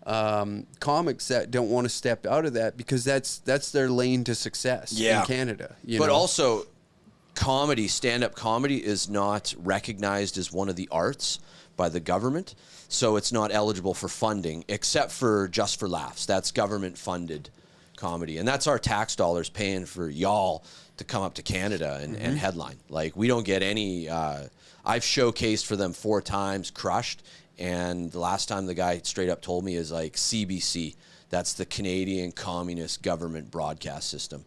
comics that don't want to step out of that because that's their lane to success Yeah. in Canada. But also, comedy, stand-up comedy, is not recognized as one of the arts by the government, so it's not eligible for funding, except for Just for Laughs. That's government-funded comedy, and that's our tax dollars paying for y'all to come up to Canada and headline. Like, we don't get any. I've showcased for them 4 times, crushed, and the last time the guy straight up told me is like CBC. That's the Canadian Communist Government Broadcast System.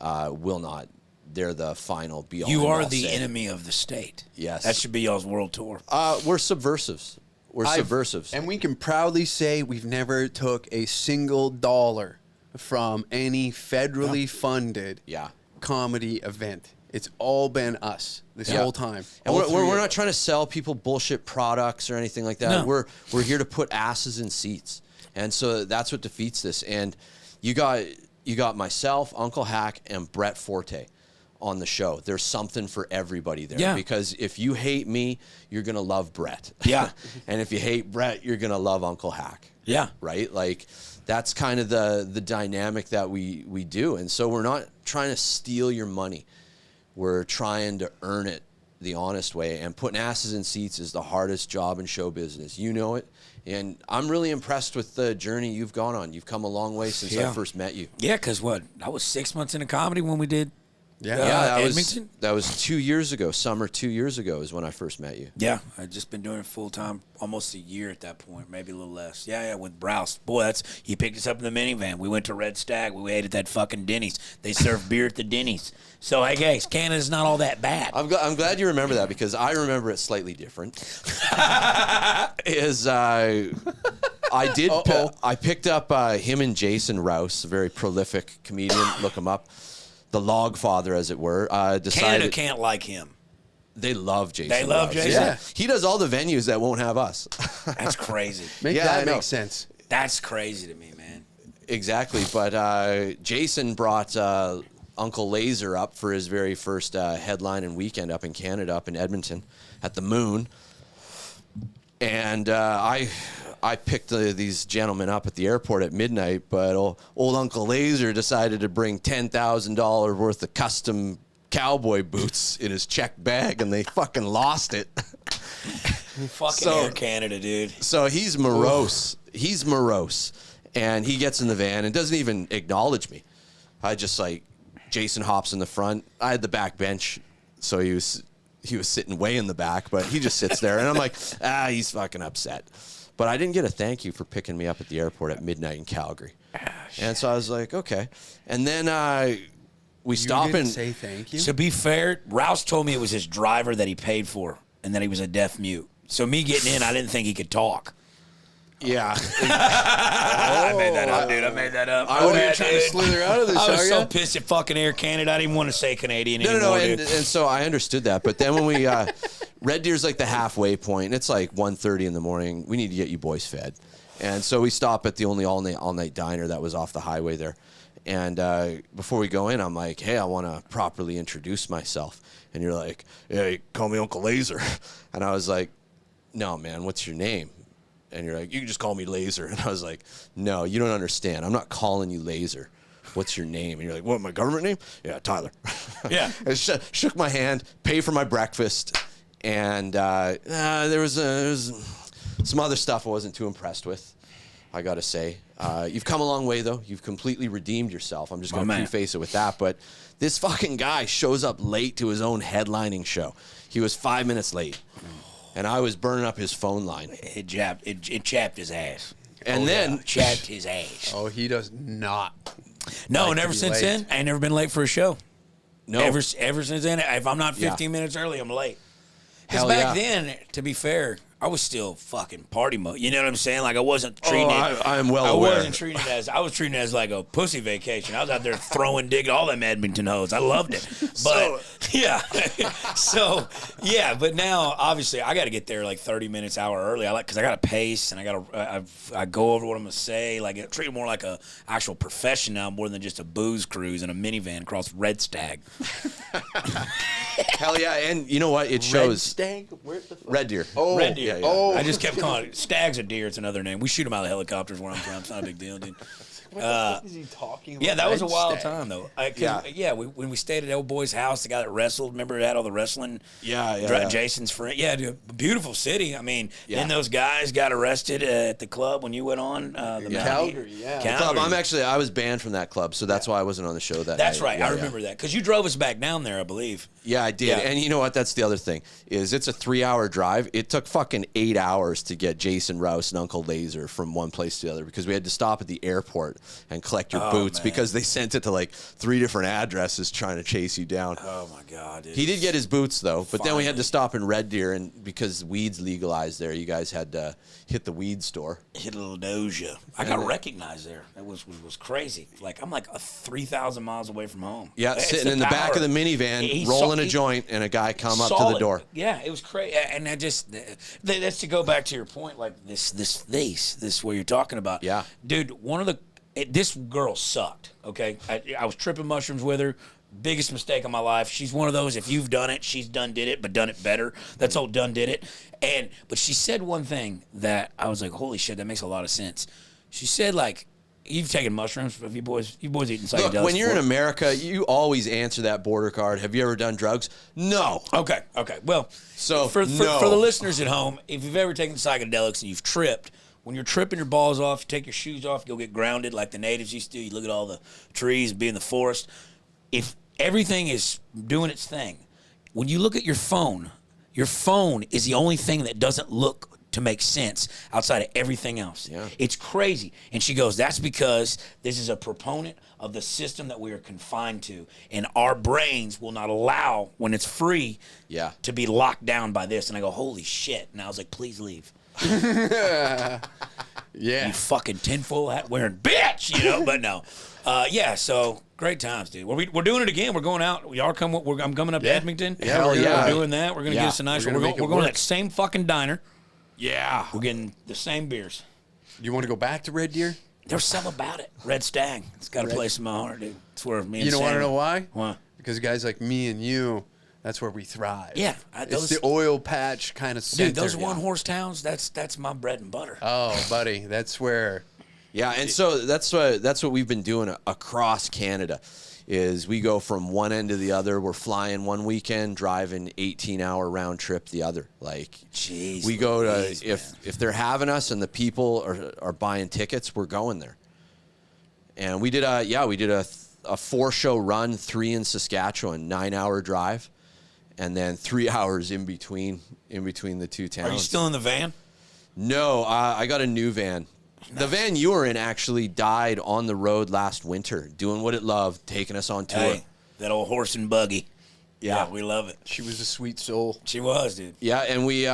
Will not. They're the final be-all. You are end-all the say. enemy of the state. Yes. That should be y'all's world tour. We're subversives. We're subversives. And we can proudly say we've never took a single dollar from any federally funded Yeah. comedy event. It's all been us this whole time. And All we're three not of trying to sell people bullshit products or anything like that. No. We're here to put asses in seats. And so that's what defeats this. And you got myself, Uncle Hack, and Brett Forte on the show. There's something for everybody there. Yeah. Because if you hate me, you're going to love Brett. Yeah. And if you hate Brett, you're going to love Uncle Hack. Yeah. Right? Like, that's kind of the dynamic that we do. And so we're not trying to steal your money. We're trying to earn it the honest way. And putting asses in seats is the hardest job in show business. You know it. And I'm really impressed with the journey you've gone on. You've come a long way since I Yeah. first met you. Yeah, because what? I was 6 months into comedy when we did. Yeah. Yeah, Edmonton? that was 2 years ago. Summer 2 years ago is when I first met you. Yeah, I'd just been doing it full time, almost a year at that point, maybe a little less. Yeah, with Browse. Boy, he picked us up in the minivan. We went to Red Stag. We ate at that fucking Denny's. They serve beer at the Denny's. So, hey, guys, Canada's not all that bad. I'm glad you remember that, because I remember it slightly different. I picked up him and Jason Rouse, a very prolific comedian. Look him up. The Log Father, as it were. Canada can't like him. They love Jason. They love Rouse. Jason? Yeah. He does all the venues that won't have us. That's crazy. That I know. makes sense. That's crazy to me, man. Exactly. But Jason brought Uncle Lazer up for his very first headline and weekend up in Canada, up in Edmonton, at the Moon. And I picked these gentlemen up at the airport at midnight, but old Uncle Lazer decided to bring $10,000 worth of custom cowboy boots in his check bag, and they fucking lost it. Fucking Air Canada, dude. So he's morose. He's morose. And he gets in the van and doesn't even acknowledge me. I just like Jason hops in the front. I had the back bench, so he was sitting way in the back, but he just sits there, and I'm like, he's fucking upset. But I didn't get a thank you for picking me up at the airport at midnight in Calgary. And so I was like, okay. And then we stop and say thank you. To be fair, Rouse told me it was his driver that he paid for, and that he was a deaf mute. So me getting in, I didn't think he could talk. yeah. I made that up, dude. I made that up. Oh, you're trying to slither out of this, I was are so ya? pissed at fucking Air Canada. I didn't even want to say Canadian No, anymore. and dude. so I understood that. But then when we Red Deer's like the halfway point, and it's like 1:30 in the morning. We need to get you boys fed. And so we stop at the only all-night diner that was off the highway there. And before we go in, I'm like, hey, I want to properly introduce myself. And you're like, hey, call me Uncle Lazer. And I was like, no, man, what's your name? And you're like, you can just call me Lazer. And I was like, no, you don't understand. I'm not calling you Lazer. What's your name? And you're like, what, my government name? Yeah, Tyler. Yeah. I shook my hand, paid for my breakfast. And there was some other stuff I wasn't too impressed with, I got to say. You've come a long way, though. You've completely redeemed yourself. I'm just going to preface it with that. But this fucking guy shows up late to his own headlining show. He was 5 minutes late. And I was burning up his phone line. It chapped his ass. And then chapped his ass. Oh, he does not. No, like and to ever be since late. then, I ain't never been late for a show. No. Ever since then, if I'm not 15 minutes early, I'm late. Because Hell back yeah. then, to be fair, I was still fucking party mode. You know what I'm saying? Like I wasn't treating it. I am well I aware. wasn't treating it as. I was treating it as like a pussy vacation. I was out there throwing, digging all them Edmonton hoes. I loved it. But yeah, so yeah. But now, obviously, I got to get there like 30 minutes, hour early. Because I got to pace and I go over what I'm gonna say. Like it treat it more like a actual profession now, more than just a booze cruise in a minivan across Red Stag. Hell yeah. And you know what? It shows. Stag? Where the fuck? Red Deer. Oh, Red deer. yeah. Oh. I just kept calling it Stag's a deer. It's another name. We shoot them out of helicopters where I'm from. It's not a big deal, dude. What the fuck is he talking about? Yeah, that was a Red wild Stag? time though. When we stayed at old boy's house, the guy that wrestled. Remember, it had all the wrestling. Yeah. Jason's friend. Yeah, dude, beautiful city. I mean, Yeah. then those guys got arrested at the club when you went on. Calgary, yeah. Calgary. Club. I was banned from that club, so that's why I wasn't on the show that That's night. right. Yeah, I remember that because you drove us back down there, I believe. Yeah, I did. Yeah. And you know what? That's the other thing is it's a 3-hour drive. It took fucking 8 hours to get Jason Rouse and Uncle Lazer from one place to the other because we had to stop at the airport and collect your boots man. because they sent it to like 3 different addresses trying to chase you down. Oh my God, dude. He did get his boots though, but then we had Finally. to stop in Red Deer, and because weed's legalized there, you guys had to hit the weed store. hit a little doja. I got recognized there. It was crazy. Like I'm like 3,000 miles away from home. Yeah, It's sitting in the back of the power. minivan, He rolling saw- a he joint, and a guy come up to saw the it. door. Yeah, it was crazy. And I just that's to go back to your point. Like this where you're talking about. Yeah. dude. This girl sucked. Okay, I was tripping mushrooms with her. Biggest mistake of my life. She's one of those. If you've done it, she's done did it, but done it better. That's all done did it. But she said one thing that I was like, holy shit, that makes a lot of sense. She said like, you've taken mushrooms. Have you boys eaten psychedelics? Look, when you're in before? America, you always answer that border card. Have you ever done drugs? No. Okay. Well, So, for no. the listeners at home, if you've ever taken psychedelics and you've tripped, when you're tripping your balls off, you take your shoes off, you'll get grounded like the natives used to. You look at all the trees, be in the forest. If everything is doing its thing, when you look at your phone is the only thing that doesn't look to make sense outside of everything else. Yeah. It's crazy. And she goes, that's because this is a proponent of the system that we are confined to. And our brains will not allow, when it's free, Yeah. to be locked down by this. And I go, holy shit. And I was like, please leave. Yeah. You fucking tinfoil hat wearing bitch, but no. So great times, dude. We're doing it again. We're going out. I'm coming up to Edmonton. Yeah, we're doing that. We're going to Yeah. get us a nice We're one. gonna We're make going it to work. that same fucking diner. Yeah. We're getting the same beers. You want to go back to Red Deer? There's something about it. Red Stag. It's got a place in my heart, dude. It's where me and You don't want to Sam- know why? Why? Because guys like me and you, that's where we thrive. Yeah, It's the oil patch kind of center. Dude, those one-horse towns, that's my bread and butter. Oh, buddy, that's where. Yeah, and so that's what we've been doing across Canada. Is we go from one end to the other. We're flying one weekend, driving 18-hour round trip the other. Like, Jeez we go to Louise, if they're having us and the people are buying tickets, we're going there. And we did a a 4-show run, 3 in Saskatchewan, 9-hour drive, and then 3 hours in between the two towns. Are you still in the van? No, I got a new van. Nice. The van you were in actually died on the road last winter, doing what it loved, taking us on tour. Hey, that old horse and buggy. Yeah, we love it. She was a sweet soul. She was, dude. Yeah, and we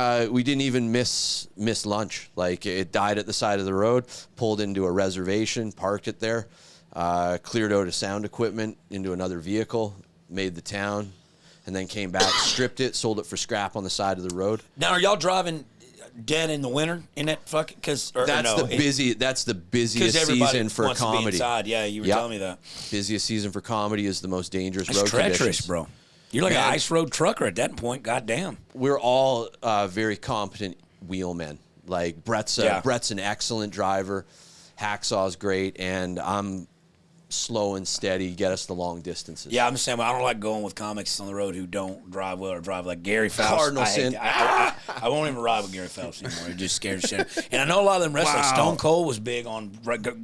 didn't even miss lunch. Like, it died at the side of the road, pulled into a reservation, parked it there, cleared out of sound equipment into another vehicle, made the town, and then came back, stripped it, sold it for scrap on the side of the road. Now, are y'all driving dead in the winter in that fucking? That's the busiest season for wants comedy. To be inside. Yeah, you were telling me that. Busiest season for comedy is the most dangerous That's road treacherous, conditions. bro. You're like an ice road trucker at that point. Goddamn. We're all very competent wheelmen. Like Brett's an excellent driver. Hacksaw's great, and I'm slow and steady, get us the long distances. Yeah, I'm the same way. I don't like going with comics on the road who don't drive well or drive like Gary Faust. Cardinal sin. I won't even ride with Gary Faust anymore. It just scares shit. And I know a lot of them wrestlers. Like Stone Cold was big on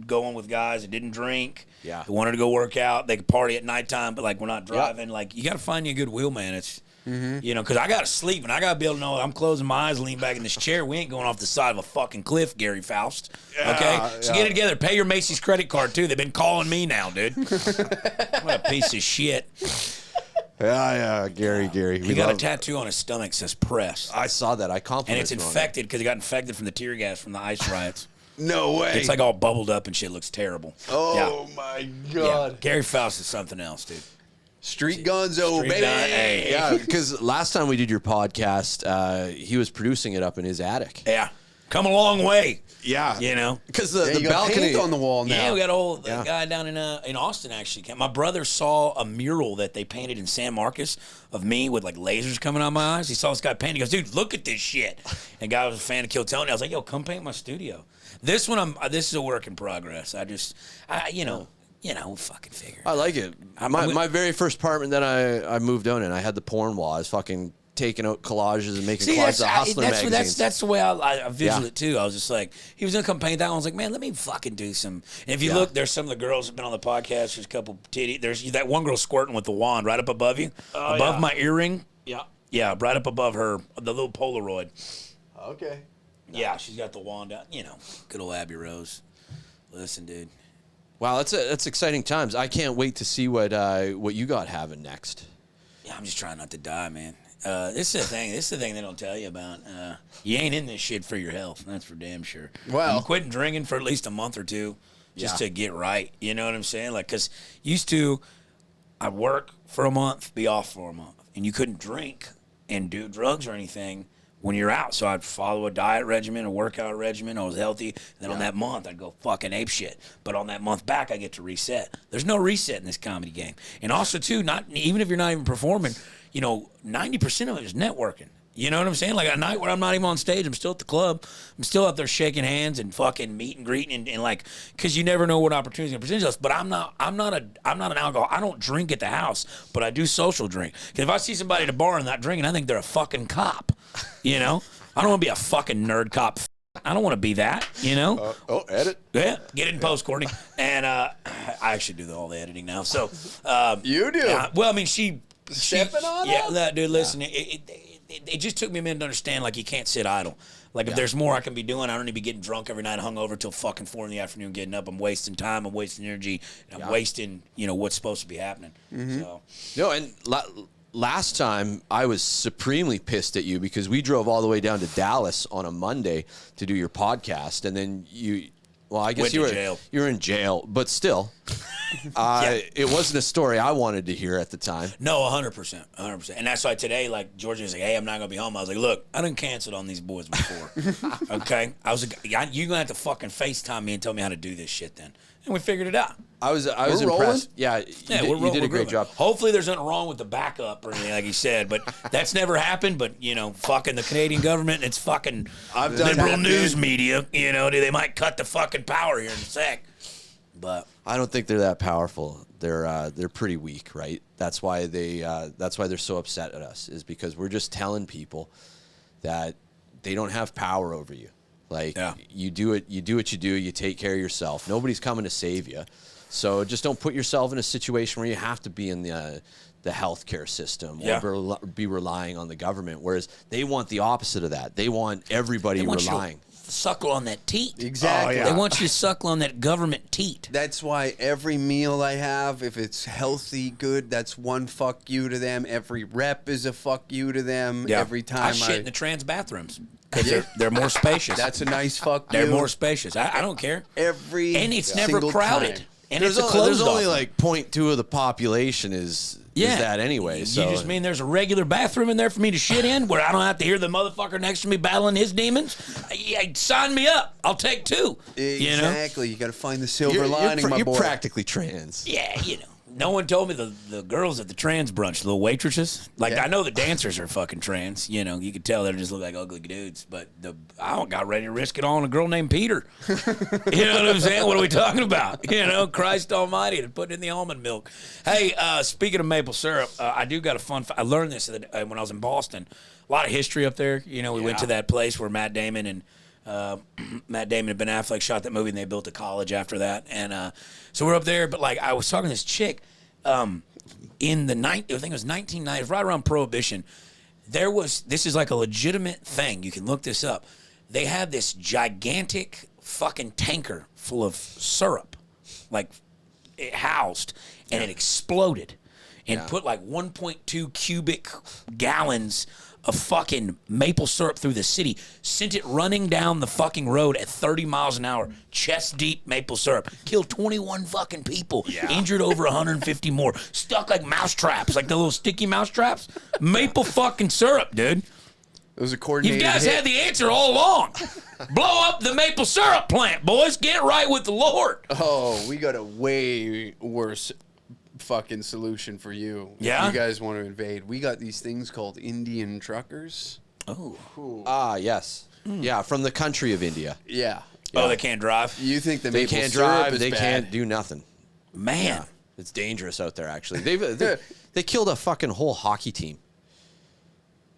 going with guys that didn't drink. Yeah. Who wanted to go work out. They could party at nighttime, but like we're not driving. Yep. Like you got to find you a good wheel man. It's you know, because I got to sleep and I got to be able to know I'm closing my eyes, lean back in this chair. We ain't going off the side of a fucking cliff, Gary Faust. Okay, so get it together. Pay your Macy's credit card too. They've been calling me now, dude. What a piece of shit. Yeah, Gary. He got a tattoo on his stomach that says press. I saw that. I complimented and it's infected because he got infected from the tear gas from the ice riots. No way. It's like all bubbled up and shit. Looks terrible. Oh my God. Yeah. Gary Faust is something else, dude. Street Gonzo, baby. Hey. Yeah, because last time we did your podcast, he was producing it up in his attic. Yeah. Come a long way. Yeah. You know? Because the you balcony got paint on the wall now. Yeah, we got old guy down in Austin actually. My brother saw a mural that they painted in San Marcos of me with like lasers coming out of my eyes. He saw this guy paint. He goes, dude, look at this shit. And the guy was a fan of Kill Tony. I was like, yo, come paint my studio. This one, this is a work in progress. We'll fucking figure. I like it. My very first apartment that I moved on in, I had the porn wall. I was fucking taking out collages and making collages of Hustler magazines. That's the way I visual it too. I was just like, he was gonna come paint that one. I was like, man, let me fucking do some. And if you look, there's some of the girls that have been on the podcast. There's a couple titty. There's that one girl squirting with the wand right up above you, above my earring. Yeah, right up above her, the little Polaroid. Okay. Yeah, she's got the wand out. You know, good old Abby Rose. Listen, dude. Wow, that's exciting times. I can't wait to see what you got having next. Yeah, I'm just trying not to die, man. This is the thing. This is the thing they don't tell you about. You ain't in this shit for your health. That's for damn sure. Well, I'm quitting drinking for at least a month or two just to get right. You know what I'm saying? Like, because used to, I'd work for a month, be off for a month, and you couldn't drink and do drugs or anything when you're out. So I'd follow a diet regimen, a workout regimen. I was healthy. And then on that month, I'd go fucking ape shit. But on that month back, I get to reset. There's no reset in this comedy game. And also, too, even if you're not even performing, 90% of it is networking. You know what I'm saying? Like a night where I'm not even on stage, I'm still at the club. I'm still out there shaking hands and fucking meet and greeting and like, because you never know what opportunities going to present us. But I'm not an alcohol. I don't drink at the house, but I do social drink. Because if I see somebody at a bar and not drinking, I think they're a fucking cop. I don't want to be a fucking nerd cop. I don't want to be that. Edit. Yeah, get it in post, Courtney. And I actually do all the editing now. So you do. Well, I mean, she stepping on yeah, it? that dude. Listen, it just took me a minute to understand. Like, you can't sit idle. Like, if there's more I can be doing, I don't need to be getting drunk every night, hungover till fucking 4 in the afternoon, getting up. I'm wasting time. I'm wasting energy. I'm wasting, what's supposed to be happening. So No, and last time I was supremely pissed at you because we drove all the way down to Dallas on a Monday to do your podcast, and then I guess you were in jail, but still. It wasn't a story I wanted to hear at the time. No, 100%. And that's why today, like, Georgia was like, hey, I'm not going to be home. I was like, look, I done canceled on these boys before. Okay? I was like, you're going to have to fucking FaceTime me and tell me how to do this shit then. And we figured it out. I was impressed. Rolling? Yeah, you did a great job. Hopefully there's nothing wrong with the backup or anything like he said, but that's never happened. But, fucking the Canadian government and it's fucking liberal news media, they might cut the fucking power here in a sec. But I don't think they're that powerful. They're pretty weak, right? That's why they're so upset at us, is because we're just telling people that they don't have power over you. Like, you do what you do. You take care of yourself. Nobody's coming to save you. So just don't put yourself in a situation where you have to be in the healthcare system or be relying on the government. Whereas they want the opposite of that. They want everybody relying. Suckle on that teat. Exactly. They want you to suckle on that government teat. That's why every meal I have, if it's healthy, good, that's one fuck you to them. Every rep is a fuck you to them. Yeah. Every time I shit in the trans bathrooms because they're more spacious. That's a nice fuck you. They're more spacious. I don't care. And it's never crowded. Time. And it's a closed There's only off. like 0.2 of the population is that anyway. So You just mean there's a regular bathroom in there for me to shit in where I don't have to hear the motherfucker next to me battling his demons? Sign me up. I'll take 2. Exactly. You got to find the silver you're, lining, my boy. you're practically trans. Yeah, No one told me the girls at the trans brunch, the little waitresses. Like, I know the dancers are fucking trans. You could tell they just look like ugly dudes. But I don't got ready to risk it all on a girl named Peter. You know what I'm saying? What are we talking about? Christ almighty, to put in the almond milk. Hey, speaking of maple syrup, I do got a fun I learned this when I was in Boston. A lot of history up there. We went to that place where Matt Damon and Ben Affleck shot that movie, and they built a college after that. And so we're up there, but like I was talking to this chick in the I think it was 1990s, right around Prohibition. This is like a legitimate thing. You can look this up. They had this gigantic fucking tanker full of syrup, like it housed, and it exploded and put like 1.2 cubic gallons of fucking maple syrup through the city, sent it running down the fucking road at 30 miles an hour, chest deep maple syrup, killed 21 fucking people, injured over 150 more, stuck like mouse traps, like the little sticky mouse traps. Maple fucking syrup, dude. It was a coordinated You guys hit. had the answer all along. Blow up the maple syrup plant, boys. Get right with the Lord. Oh, we got a way worse fucking solution for you. Yeah? If you guys want to invade. We got these things called Indian truckers. Oh. Ah, yes. Yeah, from the country of India. Yeah. Oh, they can't drive? You think the They maple can't syrup drive. is They bad. can't do nothing. Man. It's dangerous out there, actually. They killed a fucking whole hockey team.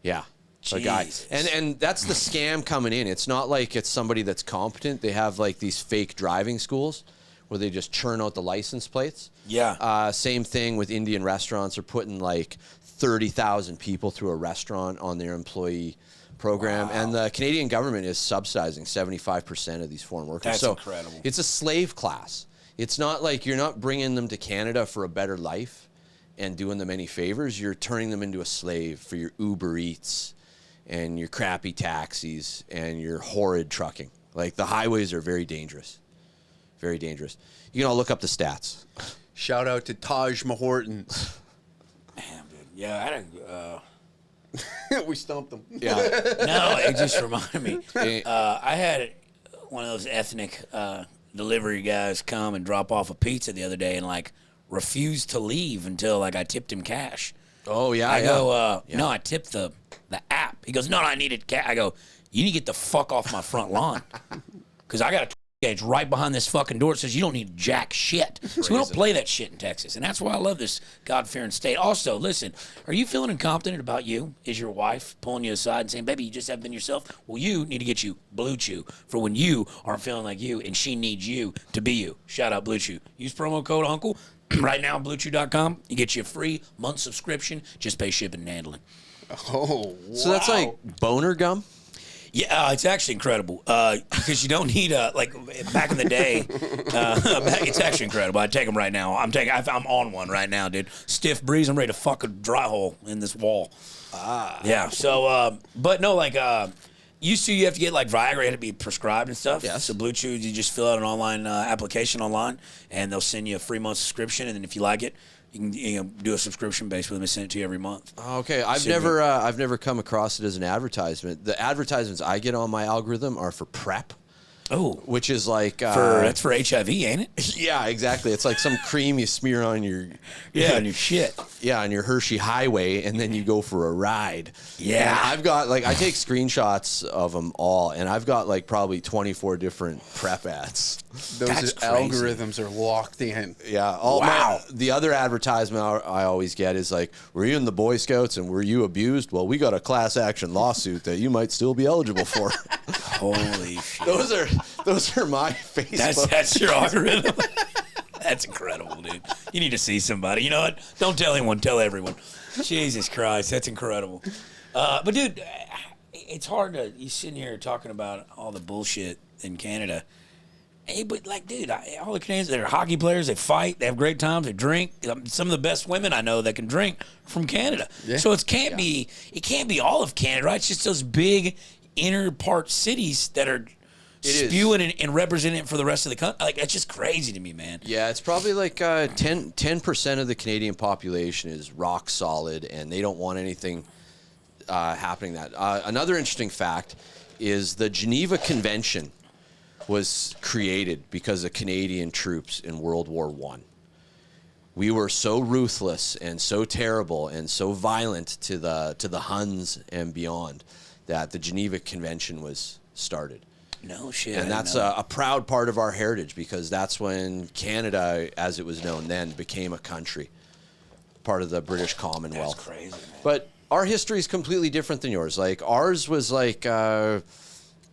Yeah. A guy. Jesus. And that's the scam coming in. It's not like it's somebody that's competent. They have like these fake driving schools where they just churn out the license plates. Yeah. Same thing with Indian restaurants. They're putting like 30,000 people through a restaurant on their employee program. Wow. And the Canadian government is subsidizing 75% of these foreign workers. That's so incredible. It's a slave class. It's not like you're not bringing them to Canada for a better life and doing them any favors. You're turning them into a slave for your Uber Eats and your crappy taxis and your horrid trucking. Like, the highways are very dangerous. Very dangerous. You can all look up the stats. Shout out to Taj Mahortons. Damn, dude. Yeah, I don't. We stumped them. Yeah. No, it just reminded me. I had one of those ethnic delivery guys come and drop off a pizza the other day and like refused to leave until like I tipped him cash. Oh, yeah. I go, no, I tipped the app. He goes, no, I needed cash. I go, you need to get the fuck off my front lawn because I got a gauge right behind this fucking door. It says you don't need jack shit. So we don't play that shit in Texas. And that's why I love this God-fearing state. Also, listen, are you feeling incompetent about you? Is your wife pulling you aside and saying, baby, you just haven't been yourself? Well, you need to get you Blue Chew for when you aren't feeling like you and she needs you to be you. Shout out Blue Chew. Use promo code UNCLE. Right now, BlueChew.com. You get you a free month subscription. Just pay shipping and handling. Oh, wow. So that's like boner gum? Yeah, it's actually incredible because you don't need like back in the day. It's actually incredible. I take them right now. I'm on one right now, dude. Stiff breeze. I'm ready to fuck a dry hole in this wall. Yeah. So, but no, like used to you have to get like Viagra, it had to be prescribed and stuff. Yes. So Blue Chew, you just fill out an online application online, and they'll send you a free month subscription, and then if you like it, you can do a subscription base with them and send it to you every month. Okay, I've never come across it as an advertisement. The advertisements I get on my algorithm are for PrEP. Oh, Which is like that's for HIV, ain't it? yeah, exactly. It's like some cream you smear on your On your shit. on your Hershey Highway, and then you go for a ride. Yeah. And I've got like I take screenshots of them all, and I've got like probably 24 different PrEP ads. Those That's crazy. algorithms are locked in. Yeah. Wow. The other advertisement I always get is like, were you in the Boy Scouts and were you abused? Well, we got a class action lawsuit that you might still be eligible for. Holy shit. Those are my Facebook. That's your algorithm. That's incredible, dude. You need to see somebody. You know what? Don't tell anyone. Tell everyone. Jesus Christ, that's incredible. But dude, it's hard to you sitting here talking about all the bullshit in Canada. Hey, but like, dude, all the Canadians, they're hockey players. They fight. They have great times. They drink. Some of the best women I know that can drink are from Canada. Yeah. So it can't be all of Canada, right? It's just those big inner part cities that are spewing and representing it for the rest of the country. Like, that's just crazy to me, man. Yeah, it's probably like 10% of the Canadian population is rock solid, and they don't want anything happening. Another interesting fact is the Geneva Convention was created because of Canadian troops in World War I. We were so ruthless and so terrible and so violent to the Huns and beyond that the Geneva Convention was started. No shit. And that's a proud part of our heritage, because that's when Canada, as it was known then, became a country, part of the British Commonwealth. That's crazy, man. But our history is completely different than yours. Like, ours was like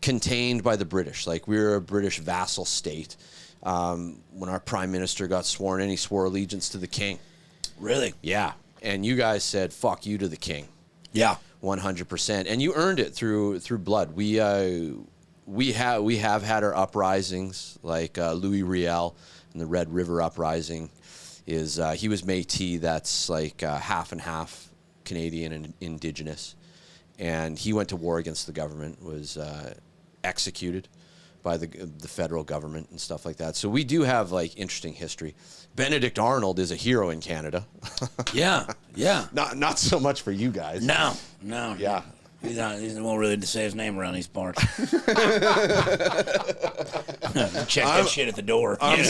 contained by the British. Like, we were a British vassal state. When our prime minister got sworn in, he swore allegiance to the king. Really? Yeah. And you guys said, fuck you to the king. Yeah. 100%. And you earned it through blood. We have had our uprisings, like Louis Riel and the Red River Uprising. He was Métis, that's like half and half Canadian and Indigenous. And he went to war against the government, was executed by the federal government and stuff like that. So we do have like interesting history. Benedict Arnold is a hero in Canada. Yeah. Not so much for you guys. No. Yeah. He's not really to say his name around these parts. Check that shit at the door. I'm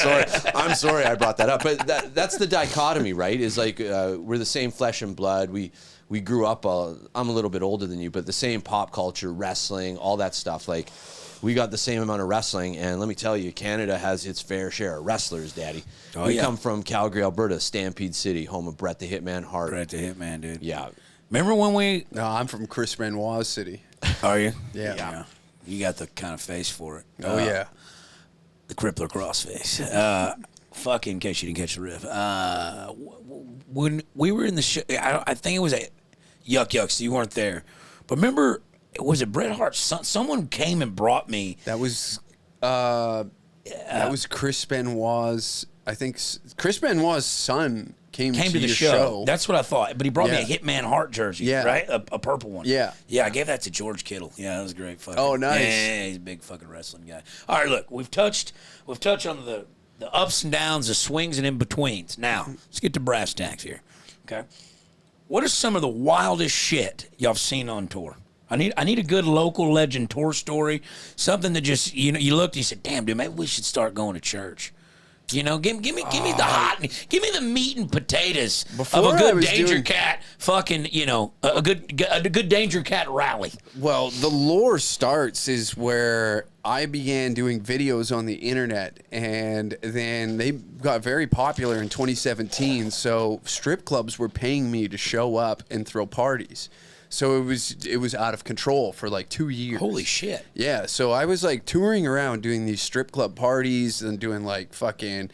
sorry I brought that up. But that's the dichotomy, right? Is like we're the same flesh and blood. We grew up, I'm a little bit older than you, but the same pop culture, wrestling, all that stuff. Like, we got the same amount of wrestling, and let me tell you, Canada has its fair share of wrestlers, Daddy. We come from Calgary, Alberta, Stampede City, home of Bret the Hitman Hart. Bret the Hitman, dude. Yeah. Remember when we... No, I'm from Chris Benoit's city. Are you? Yeah. You got the kind of face for it. Oh, yeah. The Crippler cross face. Fucking, in case you didn't catch the riff. When we were in the show, I think it was a Yuck, so you weren't there. But remember, was it Bret Hart's son? Someone came and brought me. That was Chris Benoit's. I think Chris Benoit's son came to the show. That's what I thought. But he brought me a Hitman Hart jersey, right? A purple one. Yeah. Yeah, I gave that to George Kittle. Yeah, that was great. Fucking, oh, nice. Yeah, he's a big fucking wrestling guy. All right, look, we've touched on the ups and downs, the swings and in-betweens. Now, let's get to brass tacks here, okay? What are some of the wildest shit y'all have seen on tour? I need a good local legend tour story, something that just, you looked and you said, damn, dude, maybe we should start going to church. Give me the meat and potatoes of a good Danger Cat fucking, a good Danger Cat rally. Well, the lore starts is where I began doing videos on the internet, and then they got very popular in 2017. So strip clubs were paying me to show up and throw parties. So it was out of control for like 2 years. Holy shit. Yeah, so I was like touring around doing these strip club parties and doing like fucking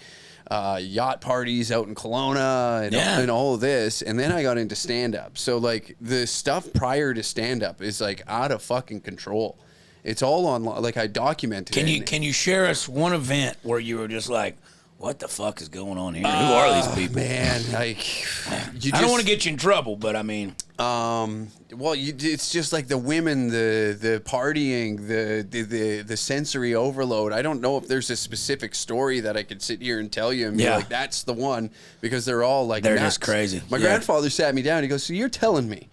yacht parties out in Kelowna and all of this. And then I got into stand-up. So like the stuff prior to stand-up is like out of fucking control. It's all online. Like I documented it. Can you share us one event where you were just like, what the fuck is going on here? Who are these people? Man, like... I don't want to get you in trouble, but I mean... Well, it's just like the women, the partying, the sensory overload. I don't know if there's a specific story that I could sit here and tell you and be like, that's the one, because they're all like they're nuts. Just crazy. My grandfather sat me down. He goes, so you're telling me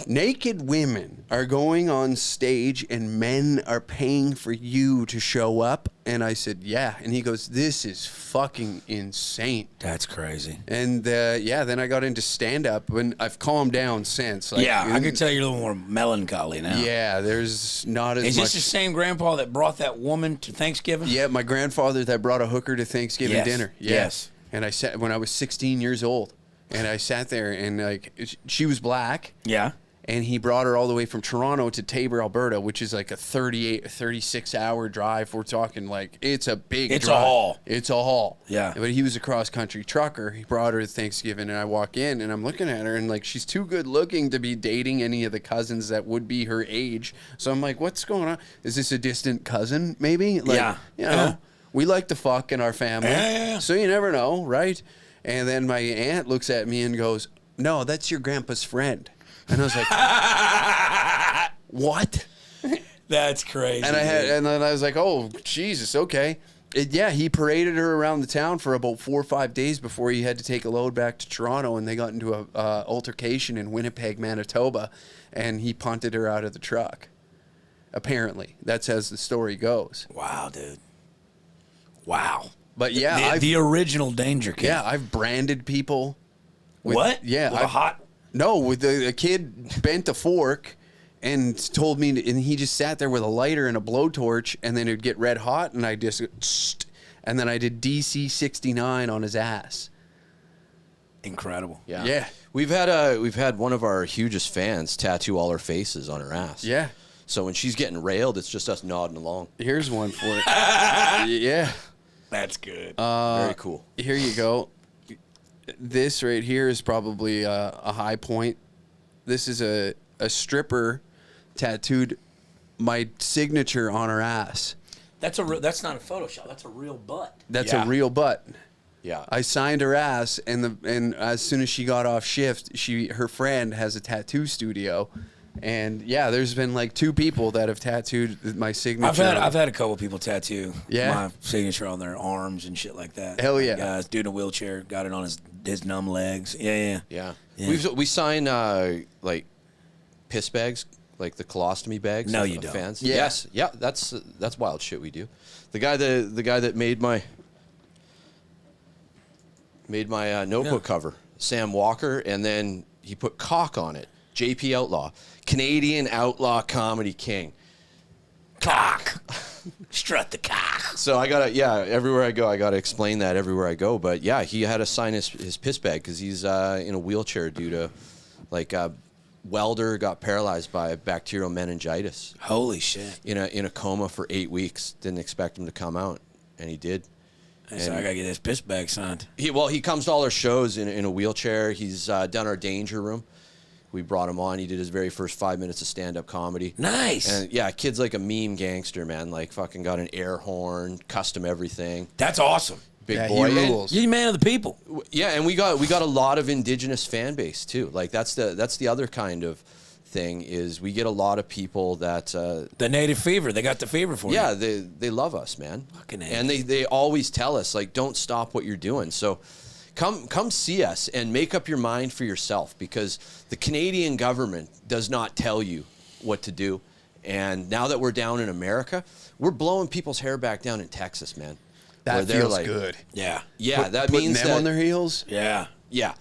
naked women are going on stage and men are paying for you to show up? And I said, yeah. And he goes, this is fucking insane. That's crazy. And then I got into stand-up, and I've calmed down since. Like, I can tell you're a little more melancholy now. Yeah, there's not as much. Is this the same grandpa that brought that woman to Thanksgiving? Yeah, my grandfather that brought a hooker to Thanksgiving dinner. Yeah. Yes. And I sat when I was 16 years old, and I sat there, and like she was black. Yeah. And he brought her all the way from Toronto to Tabor, Alberta, which is like a 36-hour drive. We're talking like it's a big drive. It's a haul. It's a haul. Yeah. But he was a cross-country trucker. He brought her to Thanksgiving, and I walk in, and I'm looking at her, and like she's too good looking to be dating any of the cousins that would be her age. So I'm like, what's going on? Is this a distant cousin, maybe? Like, Yeah. You know, we like to fuck in our family. Yeah. So you never know, right? And then my aunt looks at me and goes, no, that's your grandpa's friend. And I was like, what? That's crazy. And then I was like, oh, Jesus, okay. He paraded her around the town for about 4 or 5 days before he had to take a load back to Toronto, and they got into a altercation in Winnipeg, Manitoba, and he punted her out of the truck. Apparently, that's as the story goes. Wow, dude. Wow. But yeah, the original Danger Cat. Yeah, I've branded people. What? Yeah, with a hot. No, with a kid bent a fork and told me, and he just sat there with a lighter and a blowtorch, and then it'd get red hot, and I just, and then I did DC 69 on his ass. Incredible. Yeah. We've had one of our hugest fans tattoo all her faces on her ass. Yeah. So when she's getting railed, it's just us nodding along. Here's one for it. Yeah. That's good. Very cool. Here you go. This right here is probably a high point. This is a stripper tattooed my signature on her ass. That's not a Photoshop. That's a real butt. That's a real butt. Yeah. I signed her ass, and as soon as she got off shift, her friend has a tattoo studio, and yeah, there's been like 2 people that have tattooed my signature. I've had a couple people tattoo Yeah? my signature on their arms and shit like that. Hell yeah. Guys, dude in a wheelchair got it on his numb legs. Yeah. Yeah. Yeah. We sign like piss bags, like the colostomy bags. No, of you don't. Fans. Yeah. Yes. Yeah. That's wild shit we do. The guy that made my notebook cover, Sam Walker, and then he put cock on it. JP Outlaw, Canadian outlaw comedy king. Cock. Strut the cock. So everywhere I go, I gotta explain that everywhere I go. But yeah, he had to sign his piss bag because he's in a wheelchair due to like welder got paralyzed by bacterial meningitis. Holy shit. In a coma for 8 weeks. Didn't expect him to come out, and he did. So I gotta get this piss bag signed. He comes to all our shows in a wheelchair. He's done our Danger Room. We brought him on. He did his very first 5 minutes of stand-up comedy. Nice. And yeah, kid's like a meme gangster, man. Like fucking got an air horn, custom everything. That's awesome. Big boy. He And- rules. You're the man of the people. yeah, and we got a lot of indigenous fan base too. Like that's the other kind of thing is we get a lot of people that The native fever. They got the fever for you. yeah, they love us, man. Fucking A. And they always tell us like don't stop what you're doing. So come see us and make up your mind for yourself because the Canadian government does not tell you what to do. And now that we're down in America, we're blowing people's hair back down in Texas, man. Where That they're feels like, good. Yeah. Yeah, that Putting means them that on their heels. Yeah. yeah.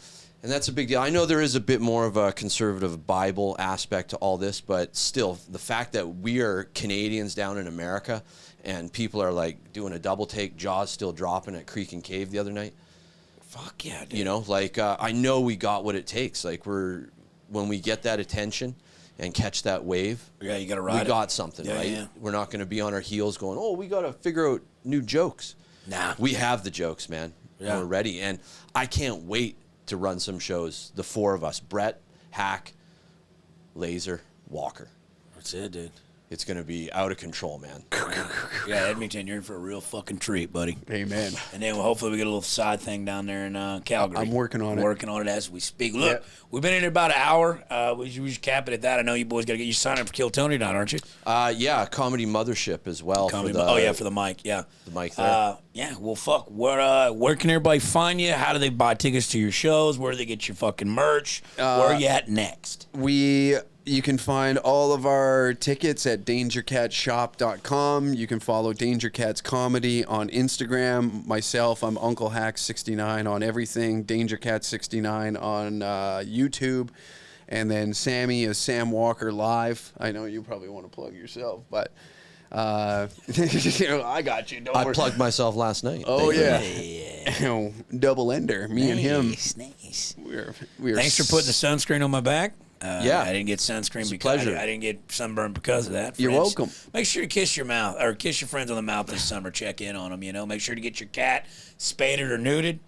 And that's a big deal. I know there is a bit more of a conservative Bible aspect to all this, but still, the fact that we are Canadians down in America and people are like doing a double take, jaws still dropping at Creek and Cave the other night. Fuck yeah, dude. You know, like I know we got what it takes. Like when we get that attention and catch that wave, Yeah, you gotta ride we it. got something, Yeah, right? yeah. We're not going to be on our heels going, oh, we got to figure out new jokes. Nah. We have the jokes, man. Yeah. We're ready. And I can't wait to run some shows. The 4 of us, Brett, Hack, Lazer, Walker. That's it, dude. It's going to be out of control, man. Yeah, Edmonton, you're in for a real fucking treat, buddy. Amen. And then hopefully we get a little side thing down there in Calgary. I'm working on it. Working on it as we speak. Look, we've been in here about an hour. We should cap it at that. I know you boys got to get you signed up for Kill Tony tonight, aren't you? Yeah, Comedy Mothership as well. For the, the mic. Yeah. the mic there. Yeah, well, fuck. Where can everybody find you? How do they buy tickets to your shows? Where do they get your fucking merch? Where are you at next? You can find all of our tickets at dangercatshop.com. You can follow Danger Cats Comedy on Instagram. Myself, I'm Uncle Hack69 on everything. Danger Cat 69 on YouTube. And then Sammy is Sam Walker Live. I know you probably want to plug yourself, but I got you. Don't I worry. plugged myself last night. Oh, Thank you. yeah. Double ender. Me and him. Nice. We're Thanks for putting the sunscreen on my back. Yeah. I didn't get sunscreen It's a because pleasure. I didn't get sunburn because of that. You're Friends, welcome. Make sure to kiss your mouth or kiss your friends on the mouth this summer. Check in on them. Make sure to get your cat spaded or neutered.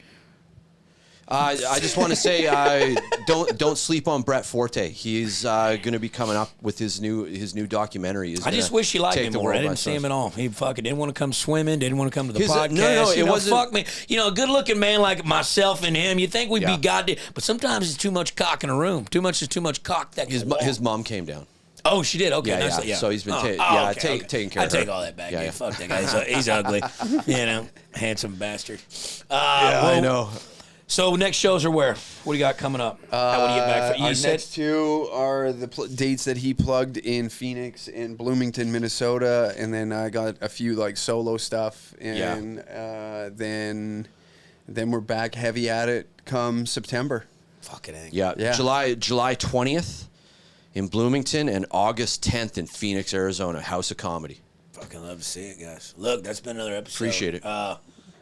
I just want to say, don't sleep on Brett Forte. He's going to be coming up with his new documentary. He's I just gonna wish he liked take me the more. I world by didn't see him storm. at all. He fucking didn't want to come swimming. Didn't want to come to the podcast. No, it wasn't- Fuck me. A good-looking man like myself and him. You think we'd Yeah. be goddamn? But sometimes it's too much cock in a room. Too much is too much cock. That His mom came down. Oh, she did. Okay, Yeah, nice. yeah. So he's been taking care I of her. take all that back. Yeah, Yeah, yeah. fuck that guy. He's ugly. Handsome bastard. I know. So next shows are where? What do you got coming up? How do you get back? Our next two are the dates that he plugged in Phoenix and Bloomington, Minnesota, and then I got a few like solo stuff, and then we're back heavy at it come September. Fucking A. Yeah. July 20th in Bloomington and August 10th in Phoenix, Arizona. House of Comedy. Fucking love to see it, guys. Look, that's been another episode. Appreciate it.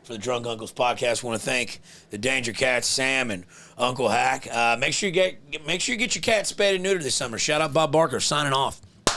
For the Drunk Uncles podcast, want to thank the Danger Cats, Sam and Uncle Hack. Make sure you get your cat spayed and neutered this summer. Shout out Bob Barker signing off.